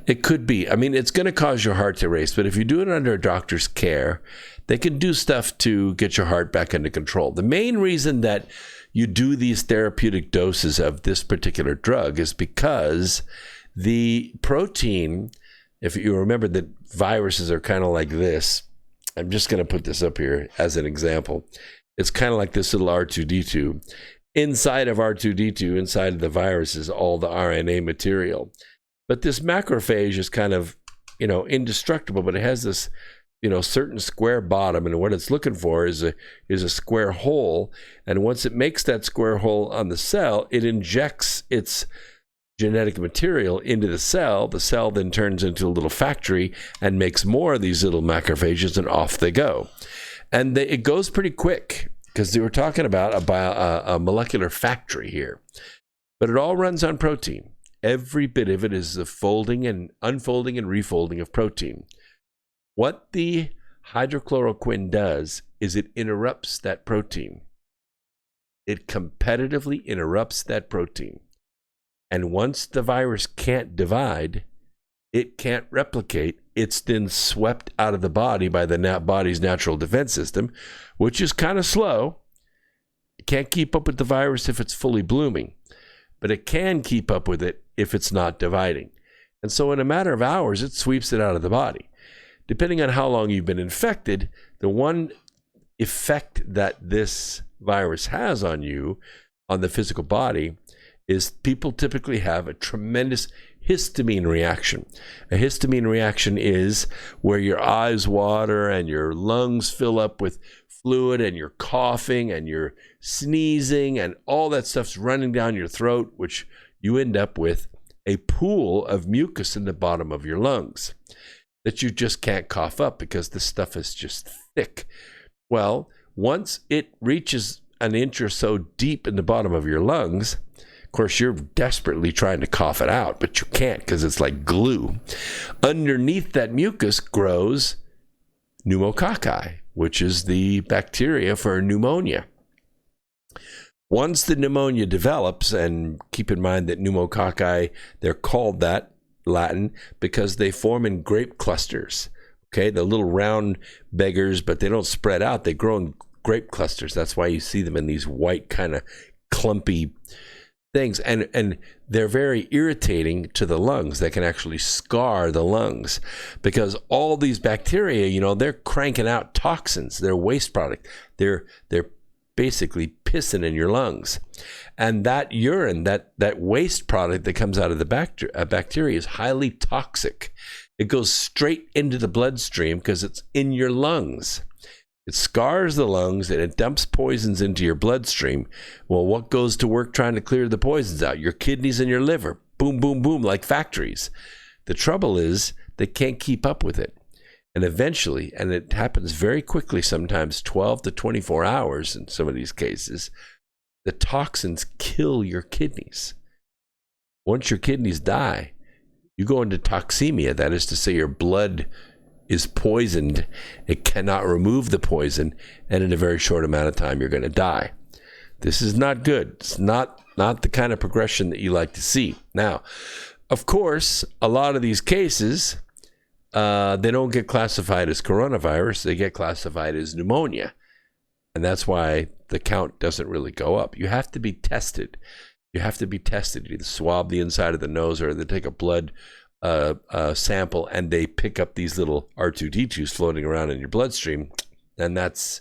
Speaker 2: it could be. I mean, it's going to cause your heart to race, but if you do it under a doctor's care, they can do stuff to get your heart back under control. The main reason that you do these therapeutic doses of this particular drug is because the protein, if you remember that viruses are kind of like this, I'm just going to put this up here as an example. It's kind of like this little R2D2. Inside of R2D2, inside of the virus, is all the RNA material. But this macrophage is kind of, indestructible, but it has this, certain square bottom. And what it's looking for is a square hole. And once it makes that square hole on the cell, it injects its genetic material into the cell then turns into a little factory and makes more of these little macrophages, and off they go. And it goes pretty quick, because they were talking about a molecular factory here. But it all runs on protein. Every bit of it is the folding and unfolding and refolding of protein. What the hydrochloroquine does is it interrupts that protein. It competitively interrupts that protein. And once the virus can't divide, it can't replicate, it's then swept out of the body by the body's natural defense system, which is kind of slow. It can't keep up with the virus if it's fully blooming, but it can keep up with it if it's not dividing. And so in a matter of hours, it sweeps it out of the body. Depending on how long you've been infected, the one effect that this virus has on you, on the physical body, is people typically have a tremendous histamine reaction. A histamine reaction is where your eyes water and your lungs fill up with fluid and you're coughing and you're sneezing and all that stuff's running down your throat, which you end up with a pool of mucus in the bottom of your lungs that you just can't cough up because the stuff is just thick. Well, once it reaches an inch or so deep in the bottom of your lungs, of course, you're desperately trying to cough it out, but you can't because it's like glue. Underneath that mucus grows pneumococci, which is the bacteria for pneumonia. Once the pneumonia develops, and keep in mind that pneumococci, they're called that, Latin, because they form in grape clusters. Okay, the little round beggars, but they don't spread out. They grow in grape clusters. That's why you see them in these white kind of clumpy things, and they're very irritating to the lungs. They can actually scar the lungs because all these bacteria, they're cranking out toxins. They're waste product. They're basically pissing in your lungs, and that urine, that waste product that comes out of the bacteria is highly toxic. It goes straight into the bloodstream because it's in your lungs. It scars the lungs and it dumps poisons into your bloodstream. Well, what goes to work trying to clear the poisons out? Your kidneys and your liver. Boom, boom, boom, like factories. The trouble is they can't keep up with it. And eventually, and it happens very quickly, sometimes 12 to 24 hours in some of these cases, the toxins kill your kidneys. Once your kidneys die, you go into toxemia. That is to say, your blood is poisoned. It cannot remove the poison, and in a very short amount of time, you're going to die. This is not good. It's not the kind of progression that you like to see. Now, of course, a lot of these cases, they don't get classified as coronavirus. They get classified as pneumonia, and that's why the count doesn't really go up. You have to be tested. You have to be tested. You either swab the inside of the nose, or they take a blood sample and they pick up these little R2D2s floating around in your bloodstream, and that's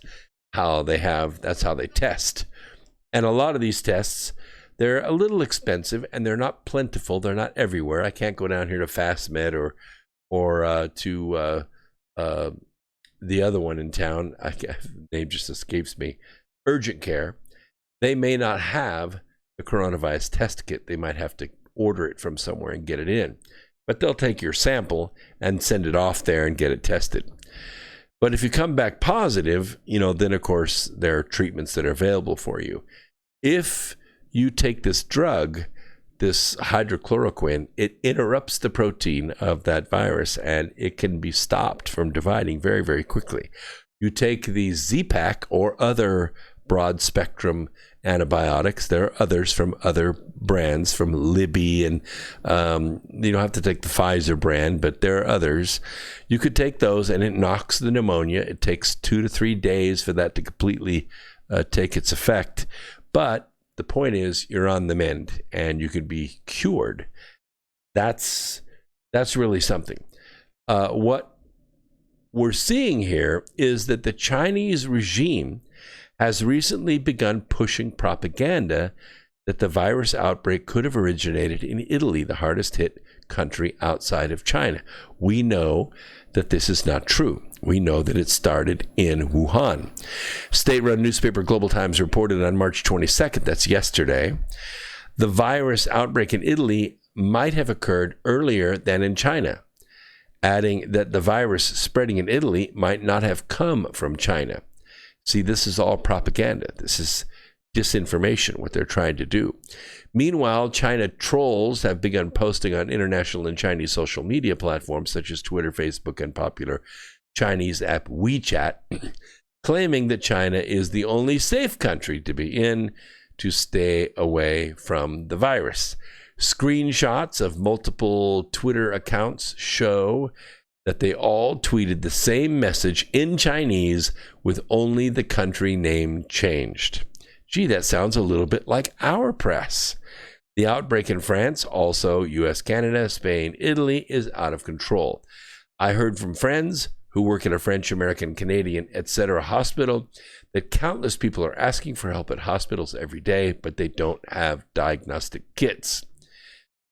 Speaker 2: how they test. And a lot of these tests, they're a little expensive and they're not plentiful. They're not everywhere. I can't go down here to FastMed or to the other one in town. The name just escapes me. Urgent Care. They may not have the coronavirus test kit. They might have to order it from somewhere and get it in. But they'll take your sample and send it off there and get it tested. But if you come back positive, then of course there are treatments that are available for you. If you take this drug, this hydrochloroquine, it interrupts the protein of that virus and it can be stopped from dividing very, very quickly. You take the Z-Pak or other broad spectrum antibiotics. There are others from other brands, from Libby, and you don't have to take the Pfizer brand, but there are others. You could take those and it knocks the pneumonia. It takes 2 to 3 days for that to completely take its effect. But the point is, you're on the mend and you could be cured. That's really something. What we're seeing here is that the Chinese regime has recently begun pushing propaganda that the virus outbreak could have originated in Italy, the hardest hit country outside of China. We know that this is not true. We know that it started in Wuhan. State-run newspaper Global Times reported on March 22nd, that's yesterday, the virus outbreak in Italy might have occurred earlier than in China, adding that the virus spreading in Italy might not have come from China. See, this is all propaganda. This is disinformation, what they're trying to do. Meanwhile, China trolls have begun posting on international and Chinese social media platforms such as Twitter, Facebook, and popular Chinese app WeChat, claiming that China is the only safe country to be in to stay away from the virus. Screenshots of multiple Twitter accounts show that they all tweeted the same message in Chinese with only the country name changed. Gee, that sounds a little bit like our press. The outbreak in France, also US, Canada, Spain, Italy, is out of control. I heard from friends who work at a French, American, Canadian, etc. hospital that countless people are asking for help at hospitals every day, but they don't have diagnostic kits.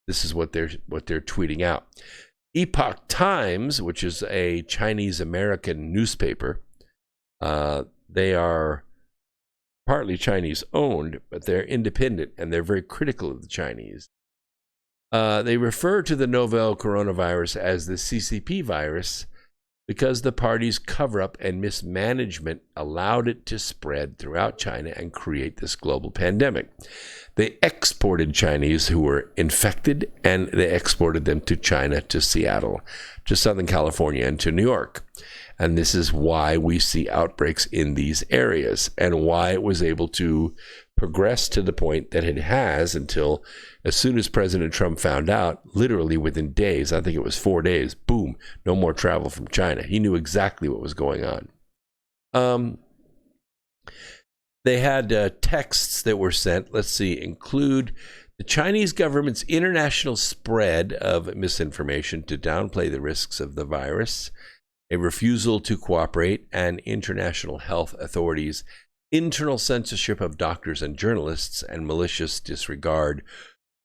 Speaker 2: This is what they're tweeting out. Epoch Times, which is a Chinese-American newspaper, they are partly Chinese owned, but they're independent and they're very critical of the Chinese. They refer to the novel coronavirus as the CCP virus because the party's cover-up and mismanagement allowed it to spread throughout China and create this global pandemic. They exported Chinese who were infected, and they exported them to China, to Seattle, to Southern California, and to New York. And this is why we see outbreaks in these areas and why it was able to progress to the point that it has until as soon as President Trump found out, literally within days, I think it was 4 days, boom, no more travel from China. He knew exactly what was going on. They had texts that were sent, let's see, include the Chinese government's international spread of misinformation to downplay the risks of the virus, a refusal to cooperate, and international health authorities' internal censorship of doctors and journalists, and malicious disregard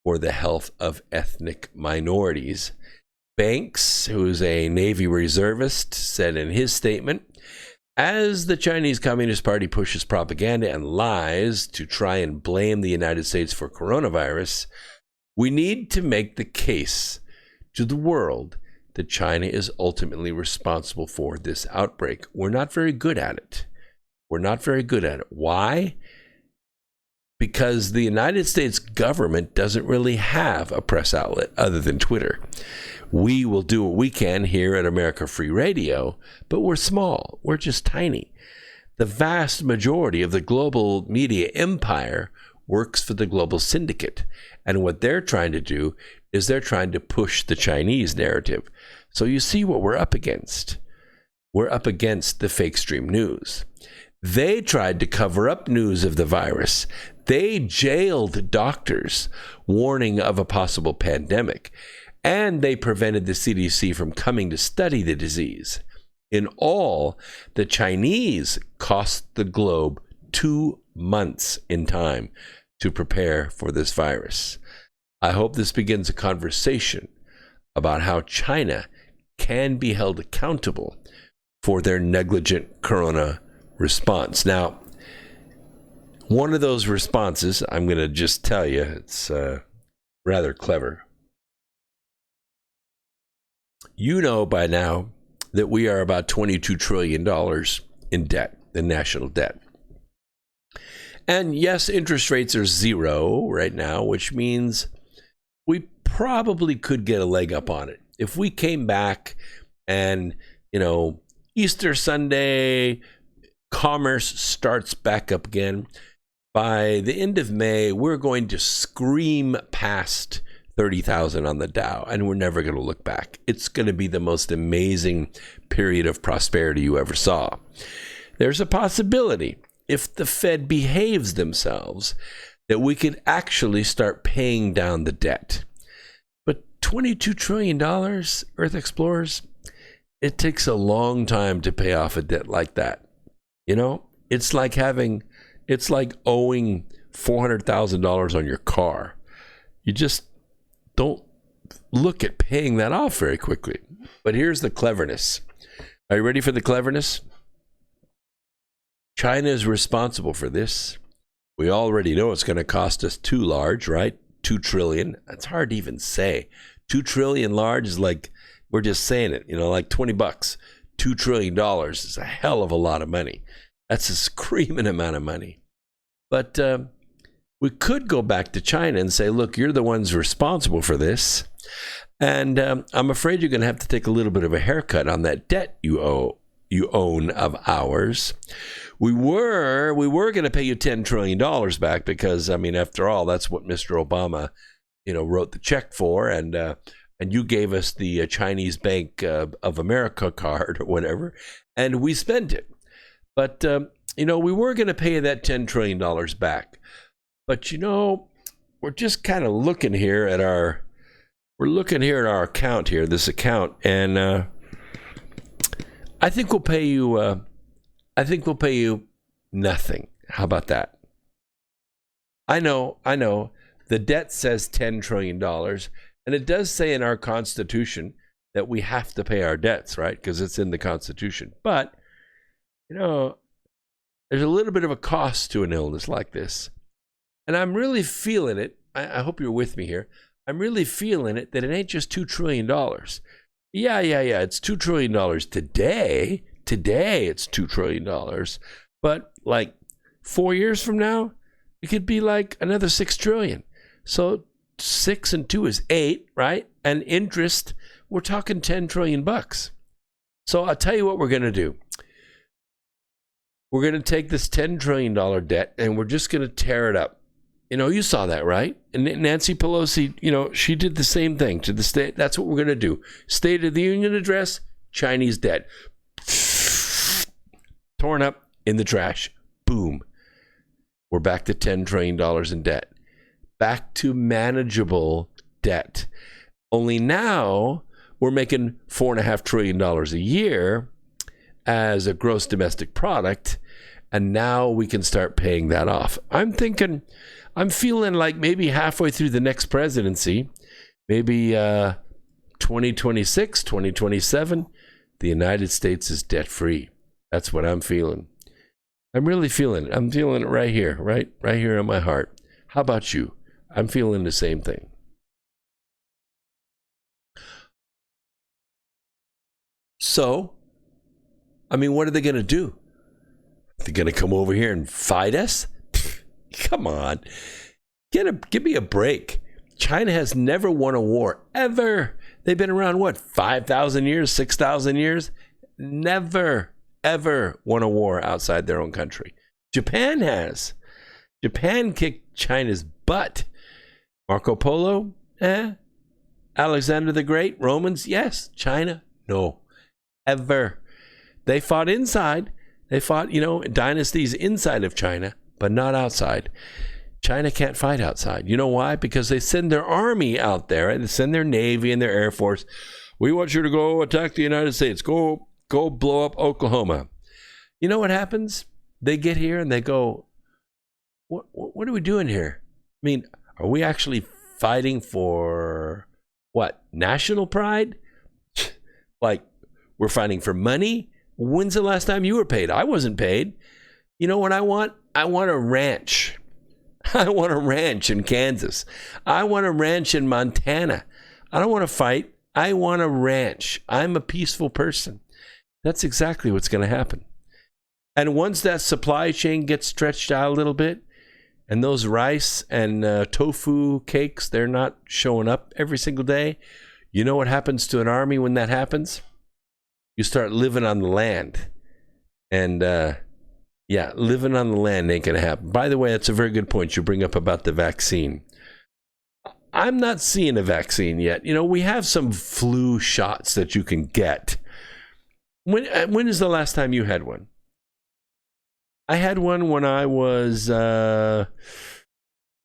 Speaker 2: for the health of ethnic minorities. Banks, who's a Navy reservist, said in his statement, as the Chinese Communist Party pushes propaganda and lies to try and blame the United States for coronavirus, we need to make the case to the world that China is ultimately responsible for this outbreak. We're not very good at it. We're not very good at it. Why? Because the United States government doesn't really have a press outlet other than Twitter. We will do what we can here at America Free Radio, but we're small. We're just tiny. The vast majority of the global media empire works for the Global Syndicate. And what they're trying to do is they're trying to push the Chinese narrative. So you see what we're up against. We're up against the fake stream news. They tried to cover up news of the virus. They jailed doctors warning of a possible pandemic. And they prevented the CDC from coming to study the disease. In all, the Chinese cost the globe 2 months in time to prepare for this virus. I hope this begins a conversation about how China can be held accountable for their negligent corona response. Now, one of those responses, I'm going to just tell you, it's rather clever. You know by now that we are about $22 trillion in debt, in national debt. And yes, interest rates are zero right now, which means we probably could get a leg up on it. If we came back and, Easter Sunday, commerce starts back up again, by the end of May, we're going to scream past 30,000 on the Dow, and we're never going to look back. It's going to be the most amazing period of prosperity you ever saw. There's a possibility, if the Fed behaves themselves, that we could actually start paying down the debt. But $22 trillion, Earth Explorers, it takes a long time to pay off a debt like that. It's like owing $400,000 on your car. You just don't look at paying that off very quickly. But here's the cleverness. Are you ready for the cleverness? China is responsible for this. We already know it's going to cost us too large, right? 2 trillion. That's hard to even say. 2 trillion large is like, we're just saying it, like $20. $2 trillion is a hell of a lot of money. That's a screaming amount of money. But we could go back to China and say, look, you're the ones responsible for this. And I'm afraid you're going to have to take a little bit of a haircut on that debt you own of ours. We were going to pay you $10 trillion back because, after all, that's what Mr. Obama, wrote the check for. And you gave us the Chinese Bank of America card or whatever, and we spent it. But, we were going to pay you that $10 trillion back. But, we're just kind of looking here at our account here, this account, and I think we'll pay you nothing. How about that? I know. The debt says $10 trillion, and it does say in our Constitution that we have to pay our debts, right? Because it's in the Constitution. But, there's a little bit of a cost to an illness like this. And I'm really feeling it. I hope you're with me here. I'm really feeling it that it ain't just $2 trillion. Yeah. It's $2 trillion today. Today, it's $2 trillion. But like 4 years from now, it could be like another $6 trillion. So 6 and 2 is 8, right? And interest, we're talking $10 trillion. So I'll tell you what we're going to do. We're going to take this $10 trillion debt and we're just going to tear it up. You saw that, right? And Nancy Pelosi, she did the same thing to the state. That's what we're going to do. State of the Union address, Chinese debt. Torn up in the trash. Boom. We're back to $10 trillion in debt. Back to manageable debt. Only now we're making $4.5 trillion a year as a gross domestic product. And now we can start paying that off. I'm feeling like maybe halfway through the next presidency, maybe 2026, 2027, the United States is debt-free. That's what I'm feeling. I'm really feeling it. I'm feeling it right here, right here in my heart. How about you? I'm feeling the same thing. So, what are they going to do? They're going to come over here and fight us? Come on. Give me a break. China has never won a war, ever. They've been around, 5,000 years, 6,000 years? Never, ever won a war outside their own country. Japan has. Japan kicked China's butt. Marco Polo? Alexander the Great? Romans? Yes. China? No. Ever. They fought inside. They fought, dynasties inside of China, but not outside. China can't fight outside. You know why? Because they send their army out there, and they send their Navy and their Air Force. We want you to go attack the United States. Go blow up Oklahoma. You know what happens? They get here and they go, what are we doing here? Are we actually fighting for what? National pride? Like we're fighting for money? When's the last time you were paid? I wasn't paid. You know what I want? I want a ranch. I want a ranch in Kansas. I want a ranch in Montana. I don't want to fight. I want a ranch. I'm a peaceful person. That's exactly what's going to happen. And once that supply chain gets stretched out a little bit, and those rice and tofu cakes, they're not showing up every single day, you know what happens to an army when that happens? You start living on the land. And living on the land ain't going to happen. By the way, that's a very good point you bring up about the vaccine. I'm not seeing a vaccine yet. We have some flu shots that you can get. When is the last time you had one? I had one when I was, I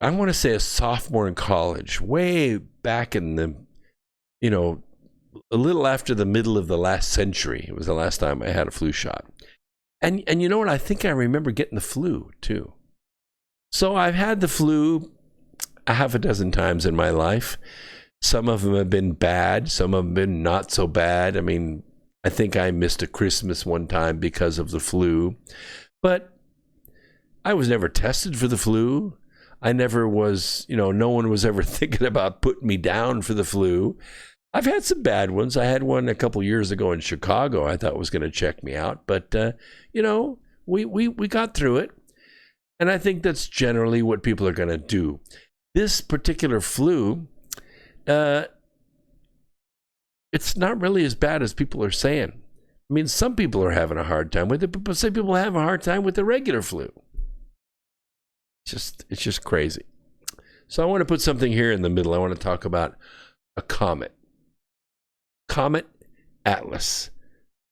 Speaker 2: want to say a sophomore in college, way back in the, a little after the middle of the last century. It was the last time I had a flu shot. And you know what? I think I remember getting the flu, too. So I've had the flu a half a dozen times in my life. Some of them have been bad. Some of them have been not so bad. I think I missed a Christmas one time because of the flu. But I was never tested for the flu. I never was, no one was ever thinking about putting me down for the flu. I've had some bad ones. I had one a couple years ago in Chicago I thought was going to check me out. But, we got through it. And I think that's generally what people are going to do. This particular flu, it's not really as bad as people are saying. I mean, some people are having a hard time with it, but some people have a hard time with the regular flu. It's just crazy. So I want to put something here in the middle. I want to talk about a comet. Comet Atlas.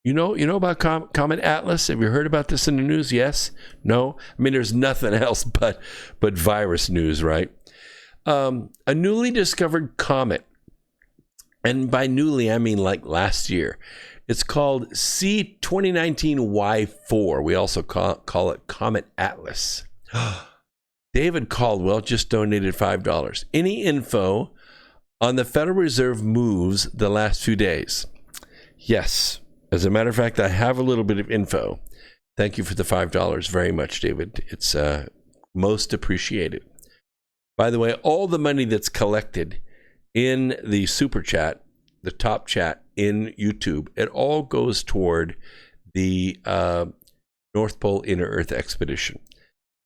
Speaker 2: You know about Comet Atlas? Have you heard about this in the news? Yes? No? I mean, there's nothing else but virus news, right? A newly discovered comet, and by newly, I mean like last year. It's called C2019Y4. We also call it Comet Atlas. David Caldwell just donated $5. Any info on the Federal Reserve moves the last few days? Yes. As a matter of fact, I have a little bit of info. Thank you for the $5 very much, David. It's most appreciated. By the way, all the money that's collected in the super chat, the top chat in YouTube, it all goes toward the North Pole Inner Earth expedition.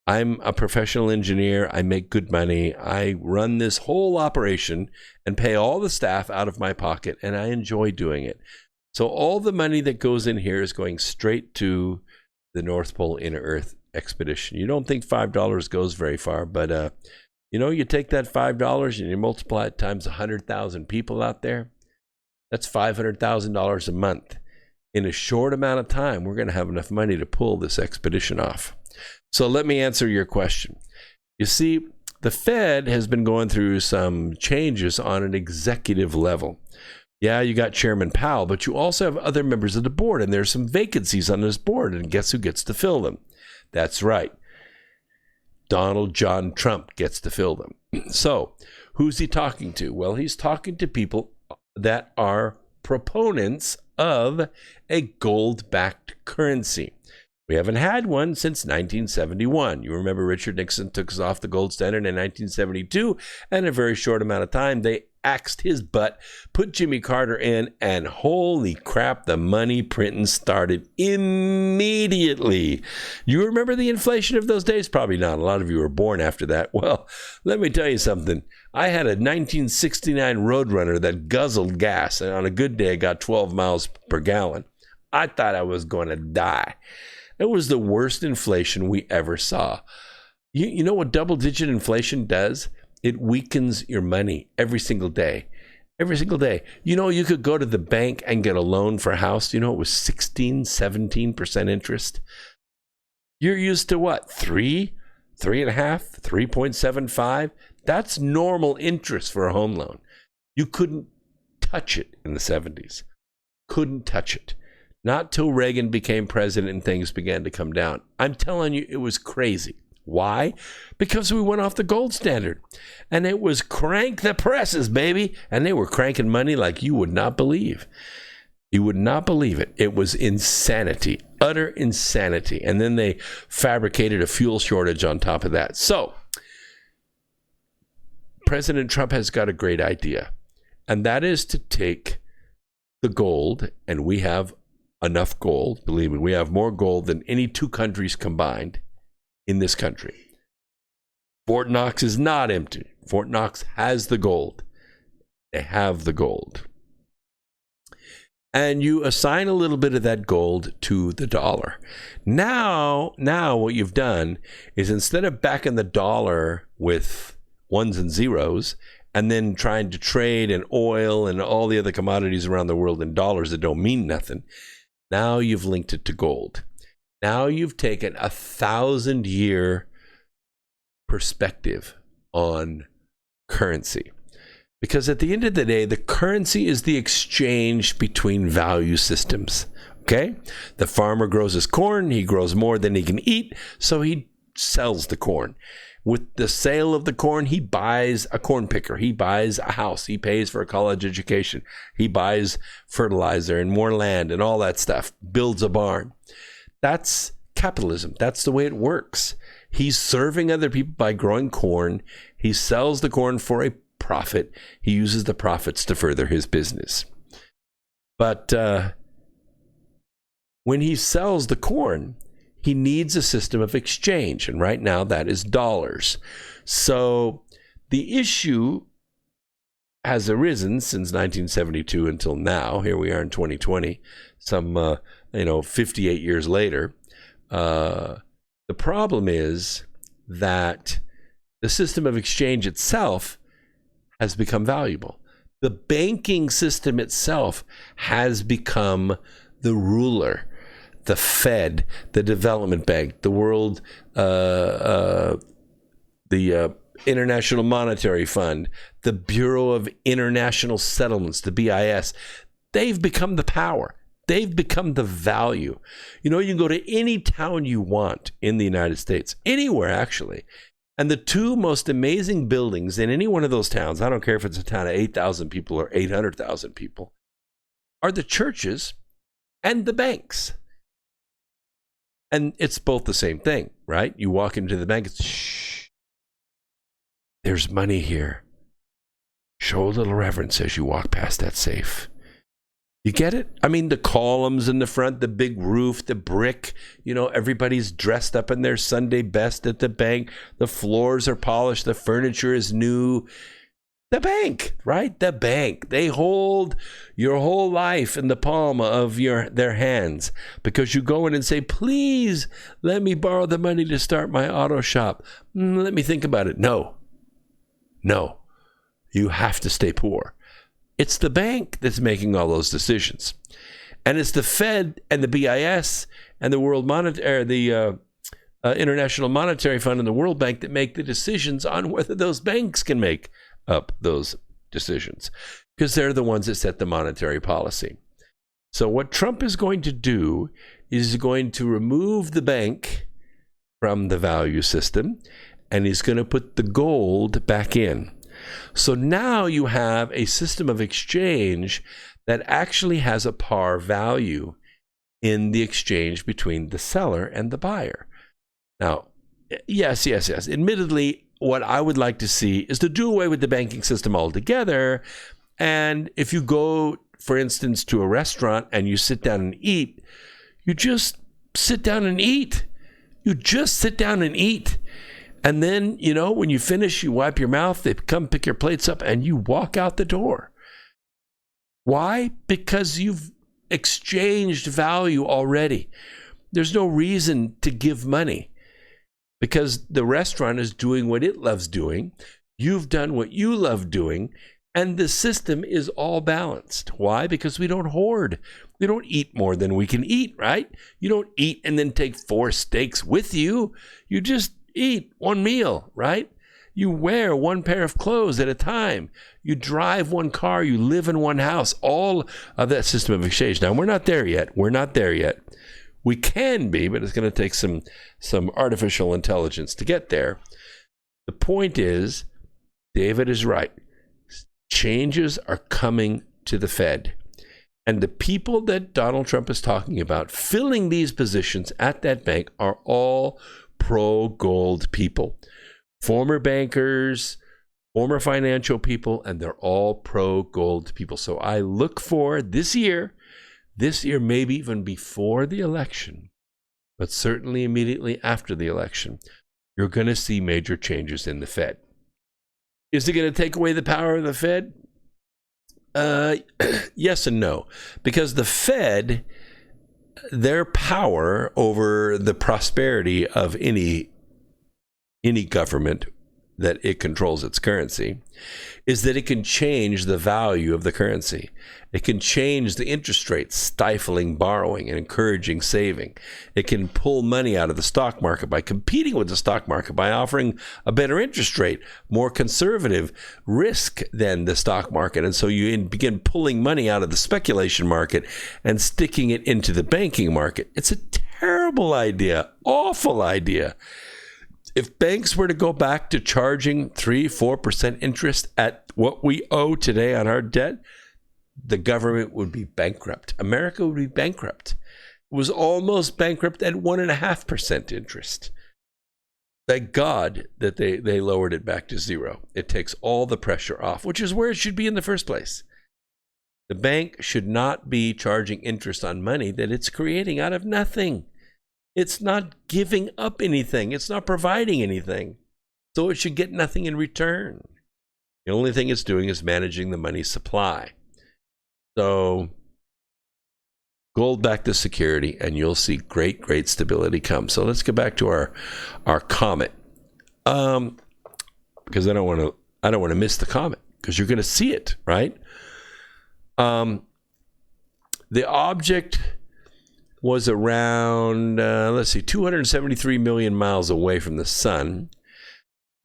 Speaker 2: I'm a professional engineer. I make good money. I run this whole operation and pay all the staff out of my pocket, and I enjoy doing it. So all the money that goes in here is going straight to the North Pole Inner Earth expedition. You don't think $5 goes very far, but you take that $5 and you multiply it times 100,000 people out there. That's $500,000 a month. In a short amount of time, we're going to have enough money to pull this expedition off. So let me answer your question. You see, the Fed has been going through some changes on an executive level. Yeah, you got Chairman Powell, but you also have other members of the board, and there's some vacancies on this board, and guess who gets to fill them? That's right. Donald John Trump gets to fill them. So who's he talking to? Well, he's talking to people that are proponents of a gold-backed currency. We haven't had one since 1971. You remember Richard Nixon took us off the gold standard in 1972, and in a very short amount of time, they axed his butt, put Jimmy Carter in, and holy crap, the money printing started immediately. You remember the inflation of those days? Probably not. A lot of you were born after that. Well, let me tell you something. I had a 1969 Roadrunner that guzzled gas, and on a good day, got 12 miles per gallon. I thought I was going to die. It was the worst inflation we ever saw. You know what double-digit inflation does? It weakens your money every single day. Every single day. You could go to the bank and get a loan for a house. It was 16, 17% interest. You're used to what? 3, 3.5, 3.75? That's normal interest for a home loan. You couldn't touch it in the 70s. Couldn't touch it. Not till Reagan became president and things began to come down. I'm telling you, it was crazy. Why? Because we went off the gold standard. And it was crank the presses, baby. And they were cranking money like you would not believe. You would not believe it. It was insanity, utter insanity. And then they fabricated a fuel shortage on top of that. So, President Trump has got a great idea. And that is to take the gold, and we have enough gold. Believe me, we have more gold than any two countries combined in this country. Fort Knox is not empty. Fort Knox has the gold. They have the gold. And you assign a little bit of that gold to the dollar. Now what you've done is instead of backing the dollar with ones and zeros and then trying to trade in oil and all the other commodities around the world in dollars that don't mean nothing, now you've linked it to gold. Now you've taken 1,000-year perspective on currency. Because at the end of the day, the currency is the exchange between value systems. Okay? The farmer grows his corn. He grows more than he can eat, so he sells the corn. With the sale of the corn, he buys a corn picker. He buys a house. He pays for a college education. He buys fertilizer and more land and all that stuff. Builds a barn. That's capitalism. That's the way it works. He's serving other people by growing corn. He sells the corn for a profit. He uses the profits to further his business. But when he sells the corn, he needs a system of exchange. And right now that is dollars. So the issue has arisen since 1972 until now. Here we are in 2020, some 58 years later. The problem is that the system of exchange itself has become valuable. The banking system itself has become the ruler. The Fed, the Development Bank, the World, the International Monetary Fund, the Bureau of International Settlements, the BIS, they've become the power. They've become the value. You can go to any town you want in the United States, anywhere actually. And the two most amazing buildings in any one of those towns, I don't care if it's a town of 8,000 people or 800,000 people, are the churches and the banks. And it's both the same thing, right? You walk into the bank, it's shh. There's money here. Show a little reverence as you walk past that safe. You get it? I mean, the columns in the front, the big roof, the brick, everybody's dressed up in their Sunday best at the bank. The floors are polished. The furniture is new. The bank, right? The bank. They hold your whole life in the palm of their hands because you go in and say, please let me borrow the money to start my auto shop. Let me think about it. No, you have to stay poor. It's the bank that's making all those decisions. And it's the Fed and the BIS and the International Monetary Fund and the World Bank that make the decisions on whether those banks can make up those decisions, because they're the ones that set the monetary policy. So what Trump is going to do is going to remove the bank from the value system, and he's going to put the gold back in. So now you have a system of exchange that actually has a par value in the exchange between the seller and the buyer. Now, yes. Admittedly, what I would like to see is to do away with the banking system altogether. And if you go, for instance, to a restaurant and you sit down and eat, you just sit down and eat. And then, when you finish, you wipe your mouth, they come pick your plates up, and you walk out the door. Why? Because you've exchanged value already. There's no reason to give money because the restaurant is doing what it loves doing. You've done what you love doing, and the system is all balanced. Why? Because we don't hoard. We don't eat more than we can eat, right? You don't eat and then take 4 steaks with you. You just eat one meal, right? You wear one pair of clothes at a time. You drive one car. You live in one house. All of that system of exchange. Now, we're not there yet. We can be, but it's going to take some artificial intelligence to get there. The point is, David is right. Changes are coming to the Fed. And the people that Donald Trump is talking about filling these positions at that bank are all pro-gold people. Former bankers, former financial people, and they're all pro-gold people. So I look for this year, maybe even before the election, but certainly immediately after the election, you're going to see major changes in the Fed. Is it going to take away the power of the Fed? Yes and no. Because the Fed, their power over the prosperity of any government that it controls its currency is that it can change the value of the currency. It can change the interest rate, stifling borrowing and encouraging saving. It can pull money out of the stock market by competing with the stock market by offering a better interest rate, more conservative risk than the stock market. And so you begin pulling money out of the speculation market and sticking it into the banking market. It's a terrible idea, awful idea. If banks were to go back to charging 3-4% interest at what we owe today on our debt, the government would be bankrupt. America would be bankrupt. It was almost bankrupt at 1.5% interest. Thank God that they lowered it back to zero. It takes all the pressure off, which is where it should be in the first place. The bank should not be charging interest on money that it's creating out of nothing. It's not giving up anything. It's not providing anything. So it should get nothing in return. The only thing it's doing is managing the money supply. So gold back to security, and you'll see great, great stability come. So let's get back to our comet, because I don't want to miss the comet, because you're going to see it, right? The object was around 273 million miles away from the sun.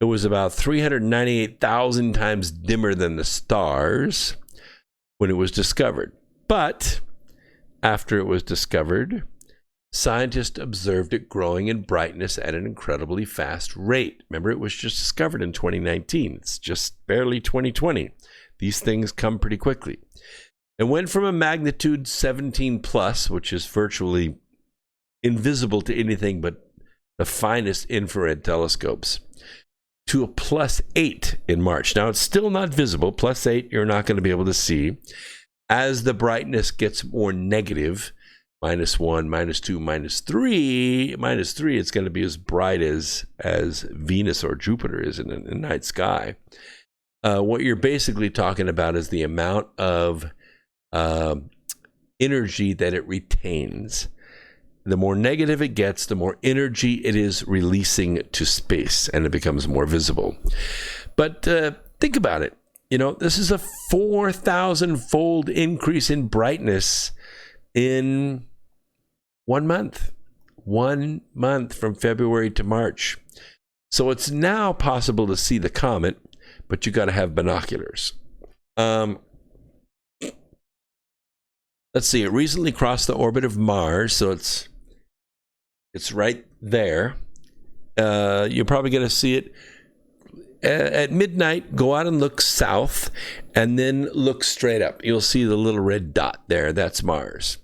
Speaker 2: It was about 398,000 times dimmer than the stars when it was discovered. But after it was discovered, scientists observed it growing in brightness at an incredibly fast rate. Remember, it was just discovered in 2019. It's just barely 2020. These things come pretty quickly. It went from a magnitude 17 plus, which is virtually invisible to anything but the finest infrared telescopes, to a +8 in March. Now, it's still not visible. +8, you're not going to be able to see. As the brightness gets more negative, -1, -2, -3, it's going to be as bright as Venus or Jupiter is in the night sky. What you're basically talking about is the amount of energy that it retains. The more negative it gets, the more energy it is releasing to space, and it becomes more visible. But think about it. This is a 4,000-fold increase in brightness in 1 month. 1 month from February to March. So it's now possible to see the comet, but you got to have binoculars. Let's see. It recently crossed the orbit of Mars, so it's right there. You're probably going to see it at midnight. Go out and look south, and then look straight up. You'll see the little red dot there. That's Mars.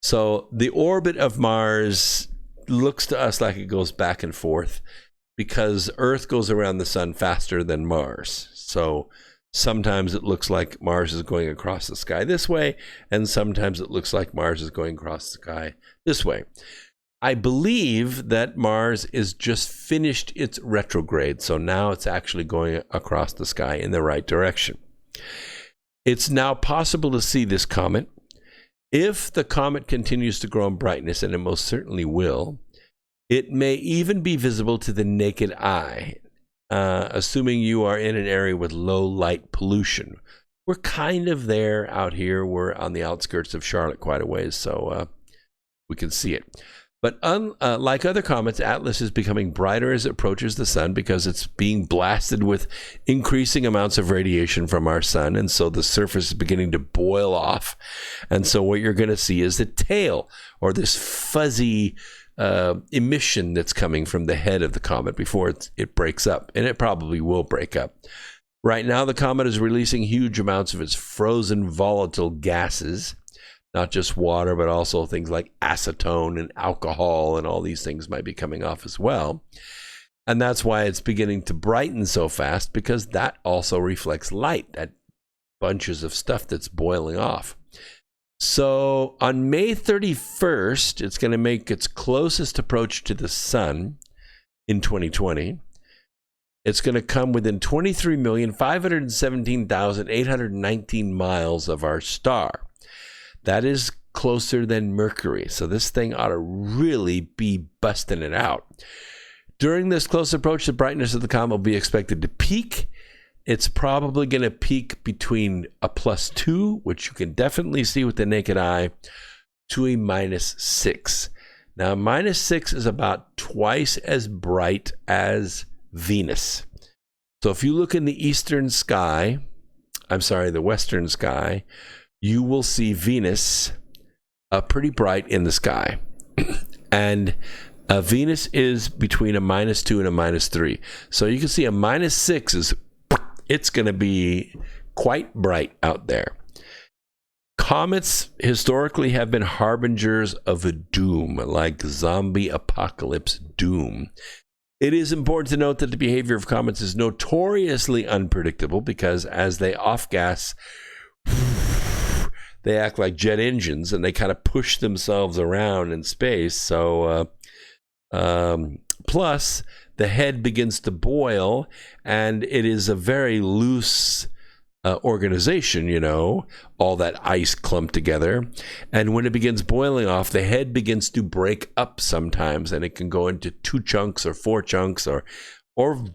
Speaker 2: So the orbit of Mars looks to us like it goes back and forth because Earth goes around the sun faster than Mars. So sometimes it looks like Mars is going across the sky this way, and sometimes it looks like Mars is going across the sky this way. I believe that Mars is just finished its retrograde, so now it's actually going across the sky in the right direction. It's now possible to see this comet. If the comet continues to grow in brightness, and it most certainly will, it may even be visible to the naked eye, assuming you are in an area with low light pollution. We're kind of there out here. We're on the outskirts of Charlotte quite a ways, so we can see it. But like other comets, Atlas is becoming brighter as it approaches the sun because it's being blasted with increasing amounts of radiation from our sun, and so the surface is beginning to boil off. And so what you're going to see is the tail, or this fuzzy emission that's coming from the head of the comet before it breaks up, and it probably will break up. Right now, the comet is releasing huge amounts of its frozen volatile gases. Not just water, but also things like acetone and alcohol, and all these things might be coming off as well. And that's why it's beginning to brighten so fast, because that also reflects light, that bunches of stuff that's boiling off. So on May 31st, it's going to make its closest approach to the sun in 2020. It's going to come within 23,517,819 miles of our star. That is closer than Mercury. So this thing ought to really be busting it out. During this close approach, the brightness of the comet will be expected to peak. It's probably going to peak between a +2, which you can definitely see with the naked eye, to a -6. Now, -6 is about twice as bright as Venus. So if you look in the western sky, you will see Venus pretty bright in the sky. And Venus is between a -2 and a -3. So you can see a -6 it's going to be quite bright out there. Comets historically have been harbingers of a doom, like zombie apocalypse doom. It is important to note that the behavior of comets is notoriously unpredictable because as they off-gas, they act like jet engines and they kind of push themselves around in space. So, plus, the head begins to boil, and it is a very loose organization, you know, all that ice clumped together. And when it begins boiling off, the head begins to break up sometimes, and it can go into 2 chunks or 4 chunks or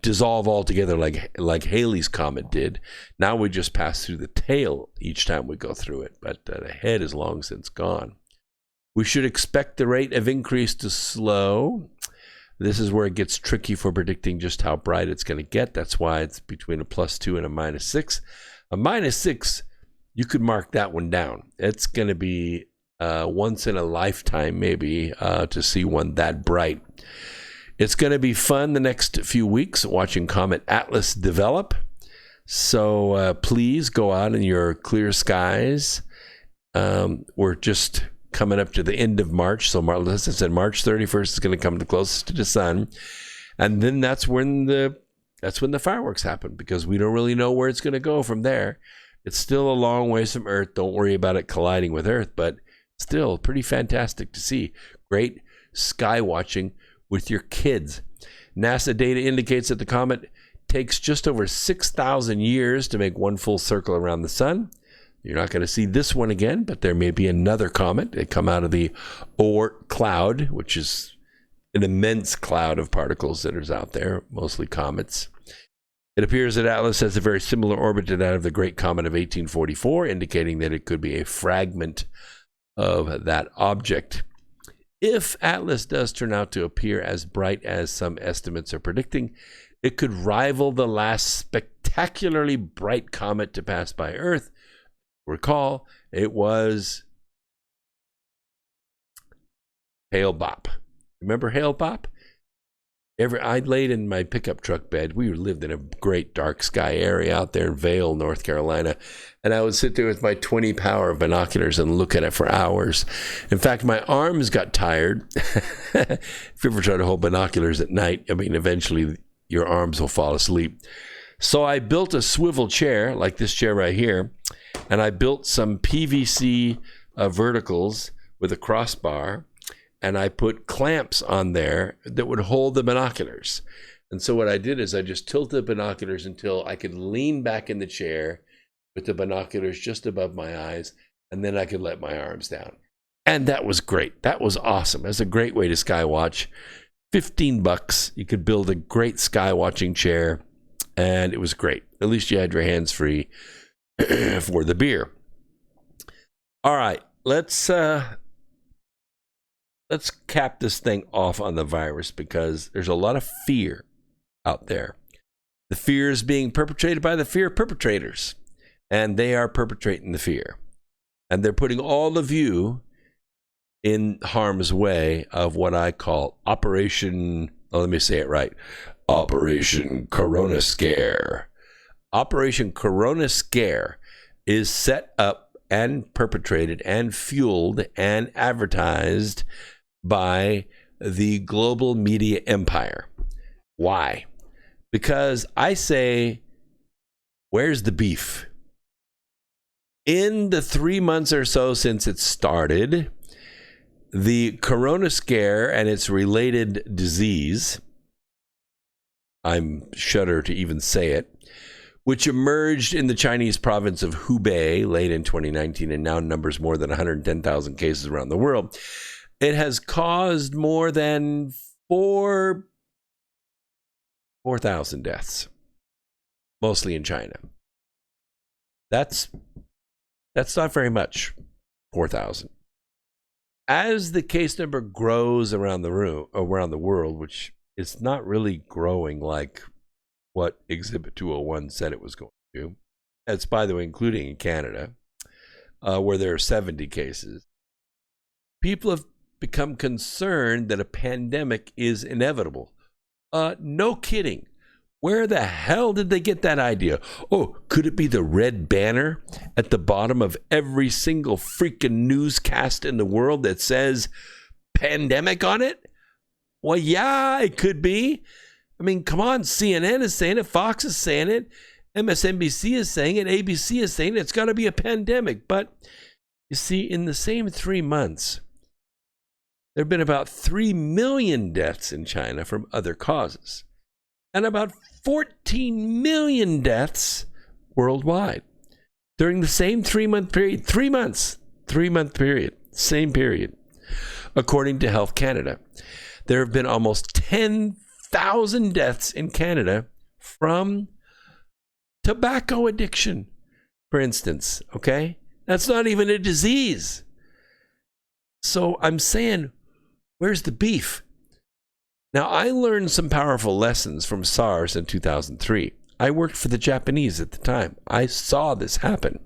Speaker 2: dissolve altogether like Halley's Comet did. Now we just pass through the tail each time we go through it, but the head is long since gone. We should expect the rate of increase to slow. This is where it gets tricky for predicting just how bright it's going to get. That's why it's between a +2 and a -6. A -6, you could mark that one down. It's going to be once in a lifetime, maybe, to see one that bright. It's going to be fun the next few weeks watching Comet Atlas develop. So please go out in your clear skies. We're just coming up to the end of March. So as I said, March 31st is going to come the closest to the sun. And then that's when the fireworks happen, because we don't really know where it's going to go from there. It's still a long ways from Earth. Don't worry about it colliding with Earth, but still pretty fantastic to see. Great sky watching with your kids. NASA data indicates that the comet takes just over 6,000 years to make one full circle around the sun. You're not going to see this one again, but there may be another comet. They come out of the Oort cloud, which is an immense cloud of particles that is out there, mostly comets. It appears that Atlas has a very similar orbit to that of the Great Comet of 1844, indicating that it could be a fragment of that object. If Atlas does turn out to appear as bright as some estimates are predicting, it could rival the last spectacularly bright comet to pass by Earth. Recall, it was Hale-Bopp. Remember Hale-Bopp? I laid in my pickup truck bed. We lived in a great dark sky area out there in Vail, North Carolina. And I would sit there with my 20 power binoculars and look at it for hours. In fact, my arms got tired. If you ever try to hold binoculars at night, I mean, eventually your arms will fall asleep. So I built a swivel chair, like this chair right here. And I built some PVC verticals with a crossbar. And I put clamps on there that would hold the binoculars. And so what I did is I just tilted the binoculars until I could lean back in the chair with the binoculars just above my eyes, and then I could let my arms down. And that was great. That was awesome. That's a great way to sky watch. $15. You could build a great sky watching chair, and it was great. At least you had your hands free for the beer. All right, let's cap this thing off on the virus, because there's a lot of fear out there. The fear is being perpetrated by the fear perpetrators, and they are perpetrating the fear. And they're putting all of you in harm's way of what I call Operation, let me say it right, Operation Corona Scare. Operation Corona Scare is set up and perpetrated and fueled and advertised by the global media empire. Why? Because I say, where's the beef? In the 3 months or so since it started, the Corona Scare and its related disease, I'm shudder to even say it, which emerged in the Chinese province of Hubei late in 2019 and now numbers more than 110,000 cases around the world. It has caused more than 4,000 deaths, mostly in China. That's not very much, 4,000. As the case number grows around the world, which it's not really growing like what Exhibit 201 said it was going to. That's, by the way, including in Canada, where there are 70 cases. People have become concerned that a pandemic is inevitable. No kidding. Where the hell did they get that idea? Oh, could it be the red banner at the bottom of every single freaking newscast in the world that says pandemic on it? Well, yeah, it could be. I mean, come on, CNN is saying it, Fox is saying it, MSNBC is saying it, ABC is saying it. It's got to be a pandemic. But you see, in the same 3 months, there have been about 3 million deaths in China from other causes, and about 14 million deaths worldwide during the same 3-month period. 3 months, 3-month period, same period. According to Health Canada, there have been almost 10,000 deaths in Canada from tobacco addiction, for instance. Okay, that's not even a disease. So I'm saying, where's the beef? Now, I learned some powerful lessons from SARS in 2003. I worked for the Japanese at the time. I saw this happen.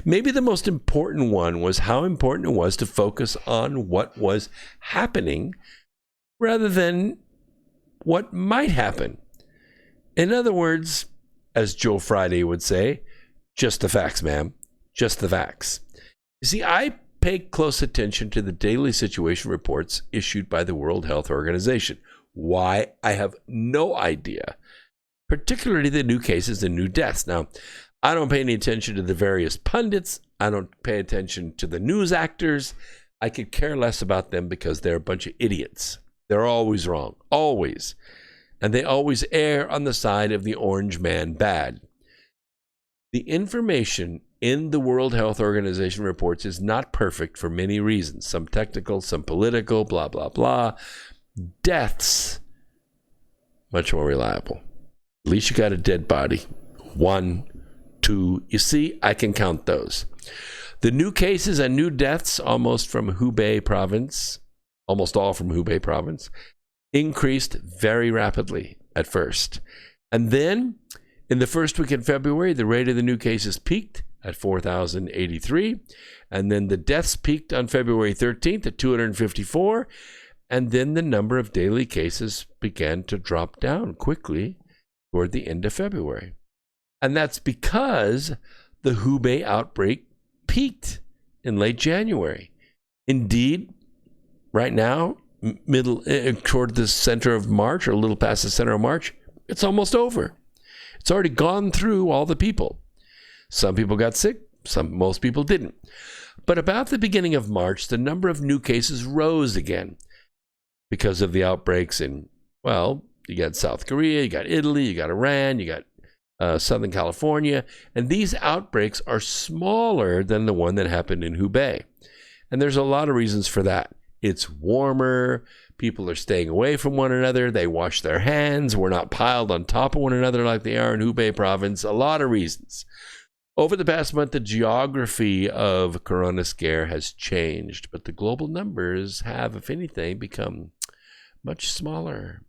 Speaker 2: Maybe the most important one was how important it was to focus on what was happening rather than what might happen. In other words, as Joe Friday would say, just the facts, ma'am. Just the facts. You see, I pay close attention to the daily situation reports issued by the World Health Organization. Why? I have no idea, particularly the new cases and new deaths. Now, I don't pay any attention to the various pundits. I don't pay attention to the news actors. I could care less about them because they're a bunch of idiots. They're always wrong, always. And they always err on the side of the orange man bad. The information in the World Health Organization reports is not perfect for many reasons. Some technical, some political, blah, blah, blah. Deaths, much more reliable. At least you got a dead body. 1, 2. You see, I can count those. The new cases and new deaths, almost all from Hubei province, increased very rapidly at first. And then, in the first week in February, the rate of the new cases peaked at 4,083. And then the deaths peaked on February 13th at 254. And then the number of daily cases began to drop down quickly toward the end of February. And that's because the Hubei outbreak peaked in late January. Indeed, right now, toward the center of March, or a little past the center of March, it's almost over. It's already gone through all the people. Some people got sick, most people didn't. But about the beginning of March, the number of new cases rose again because of the outbreaks in, well, you got South Korea, you got Italy, you got Iran, you got Southern California. And these outbreaks are smaller than the one that happened in Hubei. And there's a lot of reasons for that. It's warmer. People are staying away from one another. They wash their hands. We're not piled on top of one another like they are in Hubei province. A lot of reasons. Over the past month, the geography of corona scare has changed, but the global numbers have, if anything, become much smaller.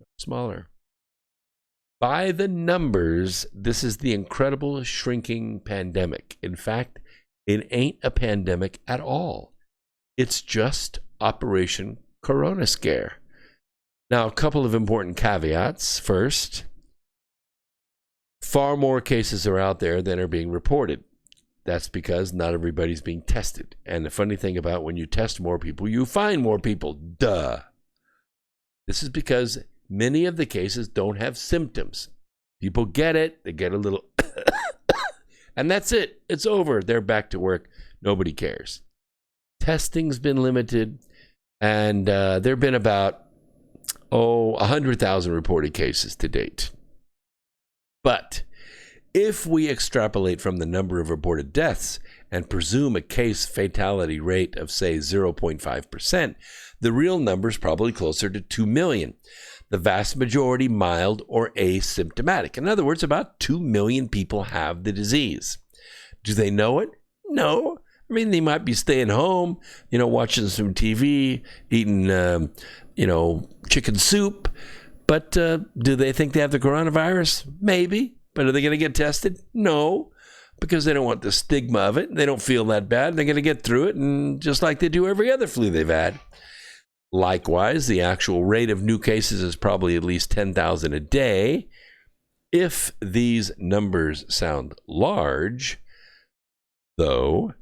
Speaker 2: By the numbers, this is the incredible shrinking pandemic. In fact, it ain't a pandemic at all. It's just Operation Corona Scare. Now, a couple of important caveats. First, far more cases are out there than are being reported. That's because not everybody's being tested. And the funny thing about when you test more people, you find more people. Duh. This is because many of the cases don't have symptoms. People get it. They get a little and that's it. It's over. They're back to work. Nobody cares. Testing's been limited. And there have been about 100,000 reported cases to date. But if we extrapolate from the number of reported deaths and presume a case fatality rate of, say, 0.5%, the real number is probably closer to 2 million. The vast majority mild or asymptomatic. In other words, about 2 million people have the disease. Do they know it? No. I mean, they might be staying home, watching some TV, eating, chicken soup. But do they think they have the coronavirus? Maybe. But are they going to get tested? No, because they don't want the stigma of it. They don't feel that bad. They're going to get through it, and just like they do every other flu they've had. Likewise, the actual rate of new cases is probably at least 10,000 a day. If these numbers sound large, though,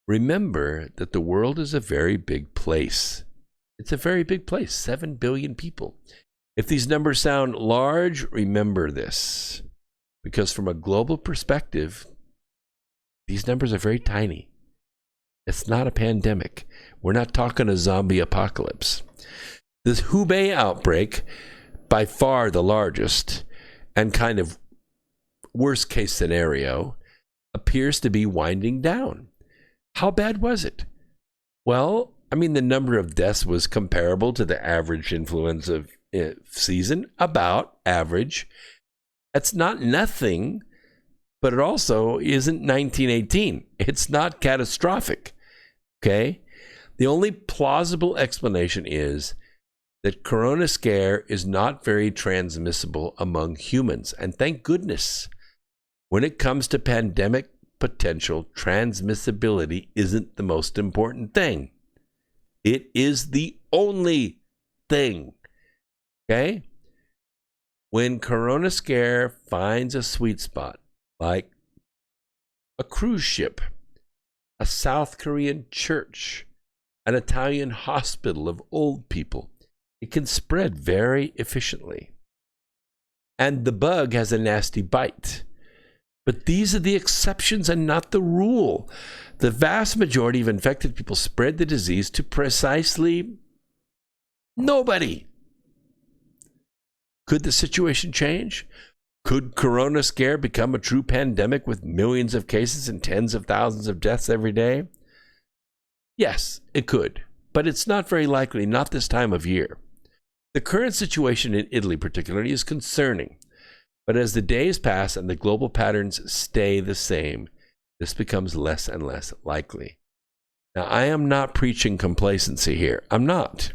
Speaker 2: remember that the world is a very big place. It's a very big place, 7 billion people. If these numbers sound large, remember this, because from a global perspective, these numbers are very tiny. It's not a pandemic. We're not talking a zombie apocalypse. This Hubei outbreak, by far the largest and kind of worst case scenario, appears to be winding down. How bad was it? Well, I mean, the number of deaths was comparable to the average influenza season, about average. That's not nothing, but it also isn't 1918. It's not catastrophic, okay? The only plausible explanation is that corona scare is not very transmissible among humans. And thank goodness, when it comes to pandemic potential, transmissibility isn't the most important thing. It is the only thing, okay? When corona scare finds a sweet spot, like a cruise ship, a South Korean church, an Italian hospital of old people, it can spread very efficiently. And the bug has a nasty bite. But these are the exceptions and not the rule. The vast majority of infected people spread the disease to precisely nobody. Could the situation change? Could corona scare become a true pandemic with millions of cases and tens of thousands of deaths every day? Yes, it could. But it's not very likely, not this time of year. The current situation in Italy particularly is concerning. But as the days pass and the global patterns stay the same, this becomes less and less likely. Now, I am not preaching complacency here. I'm not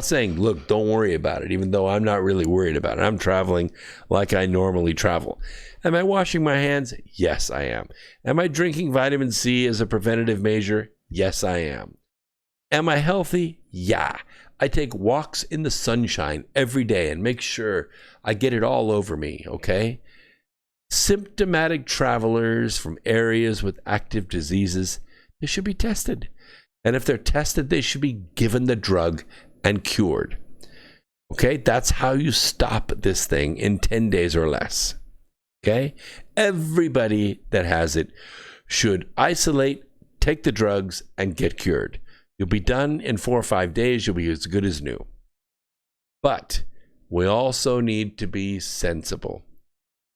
Speaker 2: saying, look, don't worry about it, even though I'm not really worried about it. I'm traveling like I normally travel. Am I washing my hands? Yes, I am. Am I drinking vitamin C as a preventative measure? Yes, I am. Am I healthy? Yeah. I take walks in the sunshine every day and make sure I get it all over me, okay? Symptomatic travelers from areas with active diseases, they should be tested. And if they're tested, they should be given the drug and cured. Okay? That's how you stop this thing in 10 days or less. Okay? Everybody that has it should isolate, take the drugs, and get cured. You'll be done in 4 or 5 days. You'll be as good as new. But we also need to be sensible.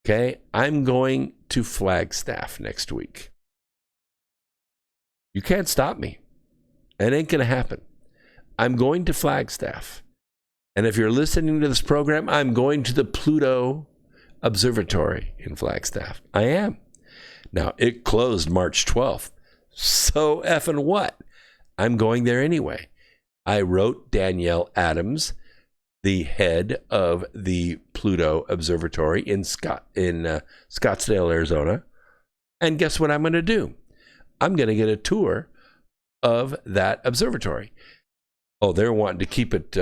Speaker 2: Okay? I'm going to Flagstaff next week. You can't stop me. It ain't going to happen. I'm going to Flagstaff. And if you're listening to this program, I'm going to the Pluto Observatory in Flagstaff. I am. Now, it closed March 12th. So effing what? I'm going there anyway. I wrote Danielle Adams, the head of the Pluto Observatory in Scottsdale, Arizona. And guess what I'm going to do? I'm going to get a tour of that observatory. Oh, they're wanting to keep it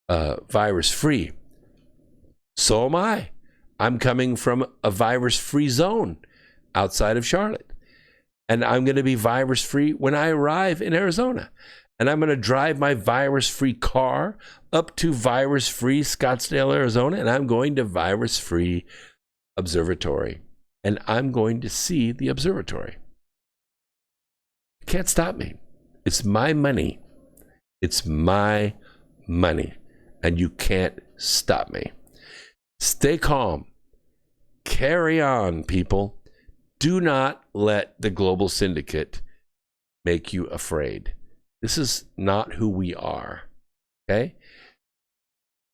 Speaker 2: virus-free. So am I. I'm coming from a virus-free zone outside of Charlotte. And I'm going to be virus-free when I arrive in Arizona. And I'm going to drive my virus-free car up to virus-free Scottsdale, Arizona. And I'm going to virus-free observatory. And I'm going to see the observatory. You can't stop me. It's my money. It's my money. And you can't stop me. Stay calm. Carry on, people. Do not let the Global Syndicate make you afraid. This is not who we are, okay?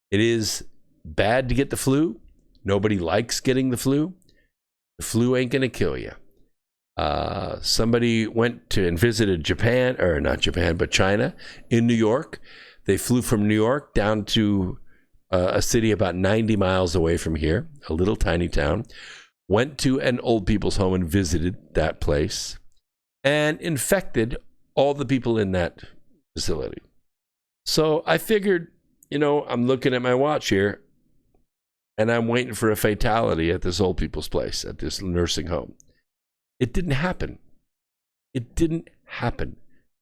Speaker 2: It is bad to get the flu. Nobody likes getting the flu. The flu ain't going to kill you. Somebody went to and visited Japan, or not Japan, but China in New York. They flew from New York down to a city about 90 miles away from here, a little tiny town. Went to an old people's home and visited that place and infected all the people in that facility. So I figured, I'm looking at my watch here and I'm waiting for a fatality at this old people's place, at this nursing home. It didn't happen. It didn't happen.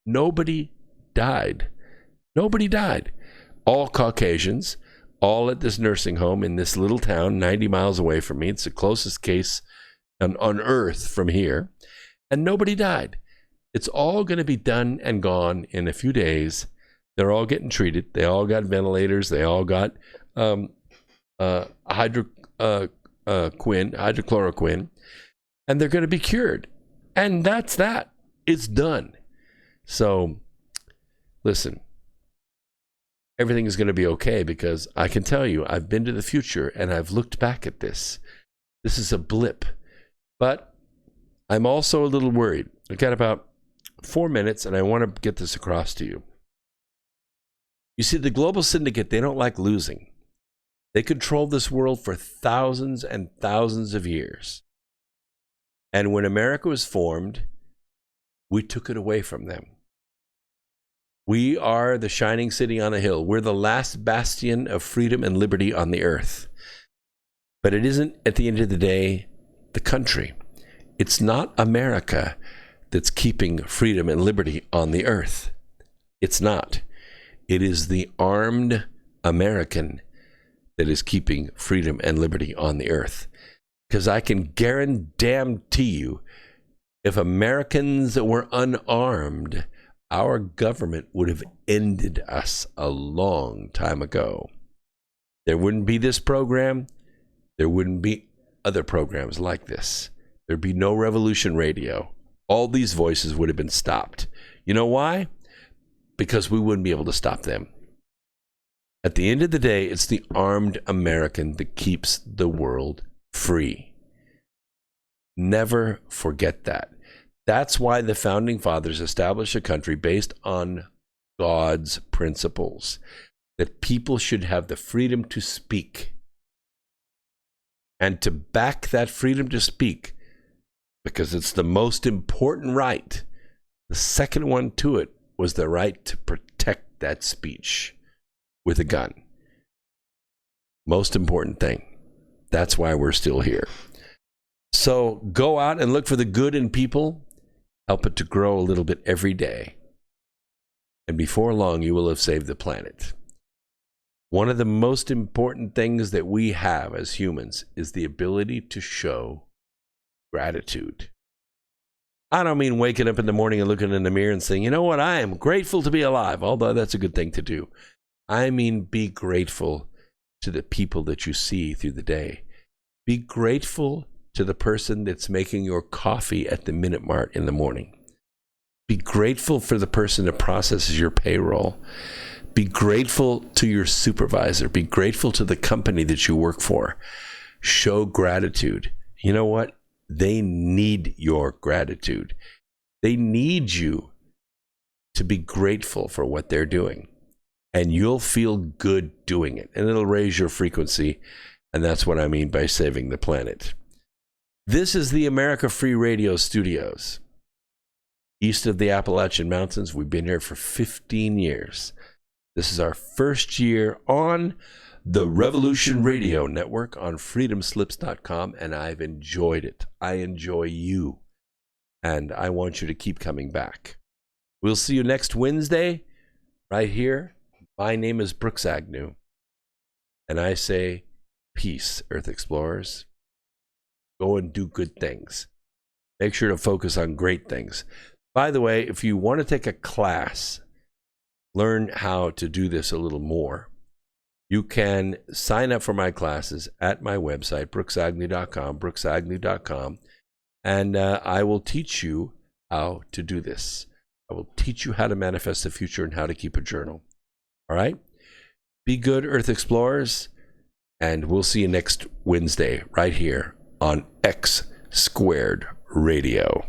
Speaker 2: Nobody died. Nobody died. All Caucasians, all at this nursing home in this little town 90 miles away from me. It's the closest case on Earth from here. And nobody died. It's all going to be done and gone in a few days. They're all getting treated. They all got ventilators. They all got hydrochloroquine. And they're going to be cured. And that's that. It's done. So, listen. Everything is going to be okay, because I can tell you, I've been to the future and I've looked back at this. This is a blip. But I'm also a little worried. I've got about 4 minutes and I want to get this across to you. You see, the Global Syndicate, they don't like losing. They controlled this world for thousands and thousands of years. And when America was formed, we took it away from them. We are the shining city on a hill. We're the last bastion of freedom and liberty on the earth. But it isn't, at the end of the day, the country. It's not America that's keeping freedom and liberty on the earth. It's not. It is the armed American that is keeping freedom and liberty on the earth. Because I can guarantee you, if Americans were unarmed, our government would have ended us a long time ago. There wouldn't be this program. There wouldn't be other programs like this. There'd be no Revolution Radio. All these voices would have been stopped. You know why? Because we wouldn't be able to stop them. At the end of the day, it's the armed American that keeps the world free. Never forget that. That's why the founding fathers established a country based on God's principles, that people should have the freedom to speak. And to back that freedom to speak, because it's the most important right, the second one to it was the right to protect that speech with a gun. Most important thing. That's why we're still here. So go out and look for the good in people. Help it to grow a little bit every day. And before long, you will have saved the planet. One of the most important things that we have as humans is the ability to show gratitude. I don't mean waking up in the morning and looking in the mirror and saying, you know what, I am grateful to be alive, although that's a good thing to do. I mean, be grateful to the people that you see through the day. Be grateful to the person that's making your coffee at the Minute Mart in the morning. Be grateful for the person that processes your payroll. Be grateful to your supervisor. Be grateful to the company that you work for. Show gratitude. You know what? They need your gratitude. They need you to be grateful for what they're doing. And you'll feel good doing it. And it'll raise your frequency. And that's what I mean by saving the planet. This is the America Free Radio Studios. East of the Appalachian Mountains. We've been here for 15 years. This is our first year on the Revolution Radio Network on freedomslips.com, and I've enjoyed it. I enjoy you, and I want you to keep coming back. We'll see you next Wednesday right here. My name is Brooks Agnew, and I say peace, Earth Explorers. Go and do good things. Make sure to focus on great things. By the way, if you want to take a class, learn how to do this a little more, you can sign up for my classes at my website, brooksagnew.com, and I will teach you how to do this. I will teach you how to manifest the future and how to keep a journal. All right? Be good, Earth Explorers, and we'll see you next Wednesday right here on X Squared Radio.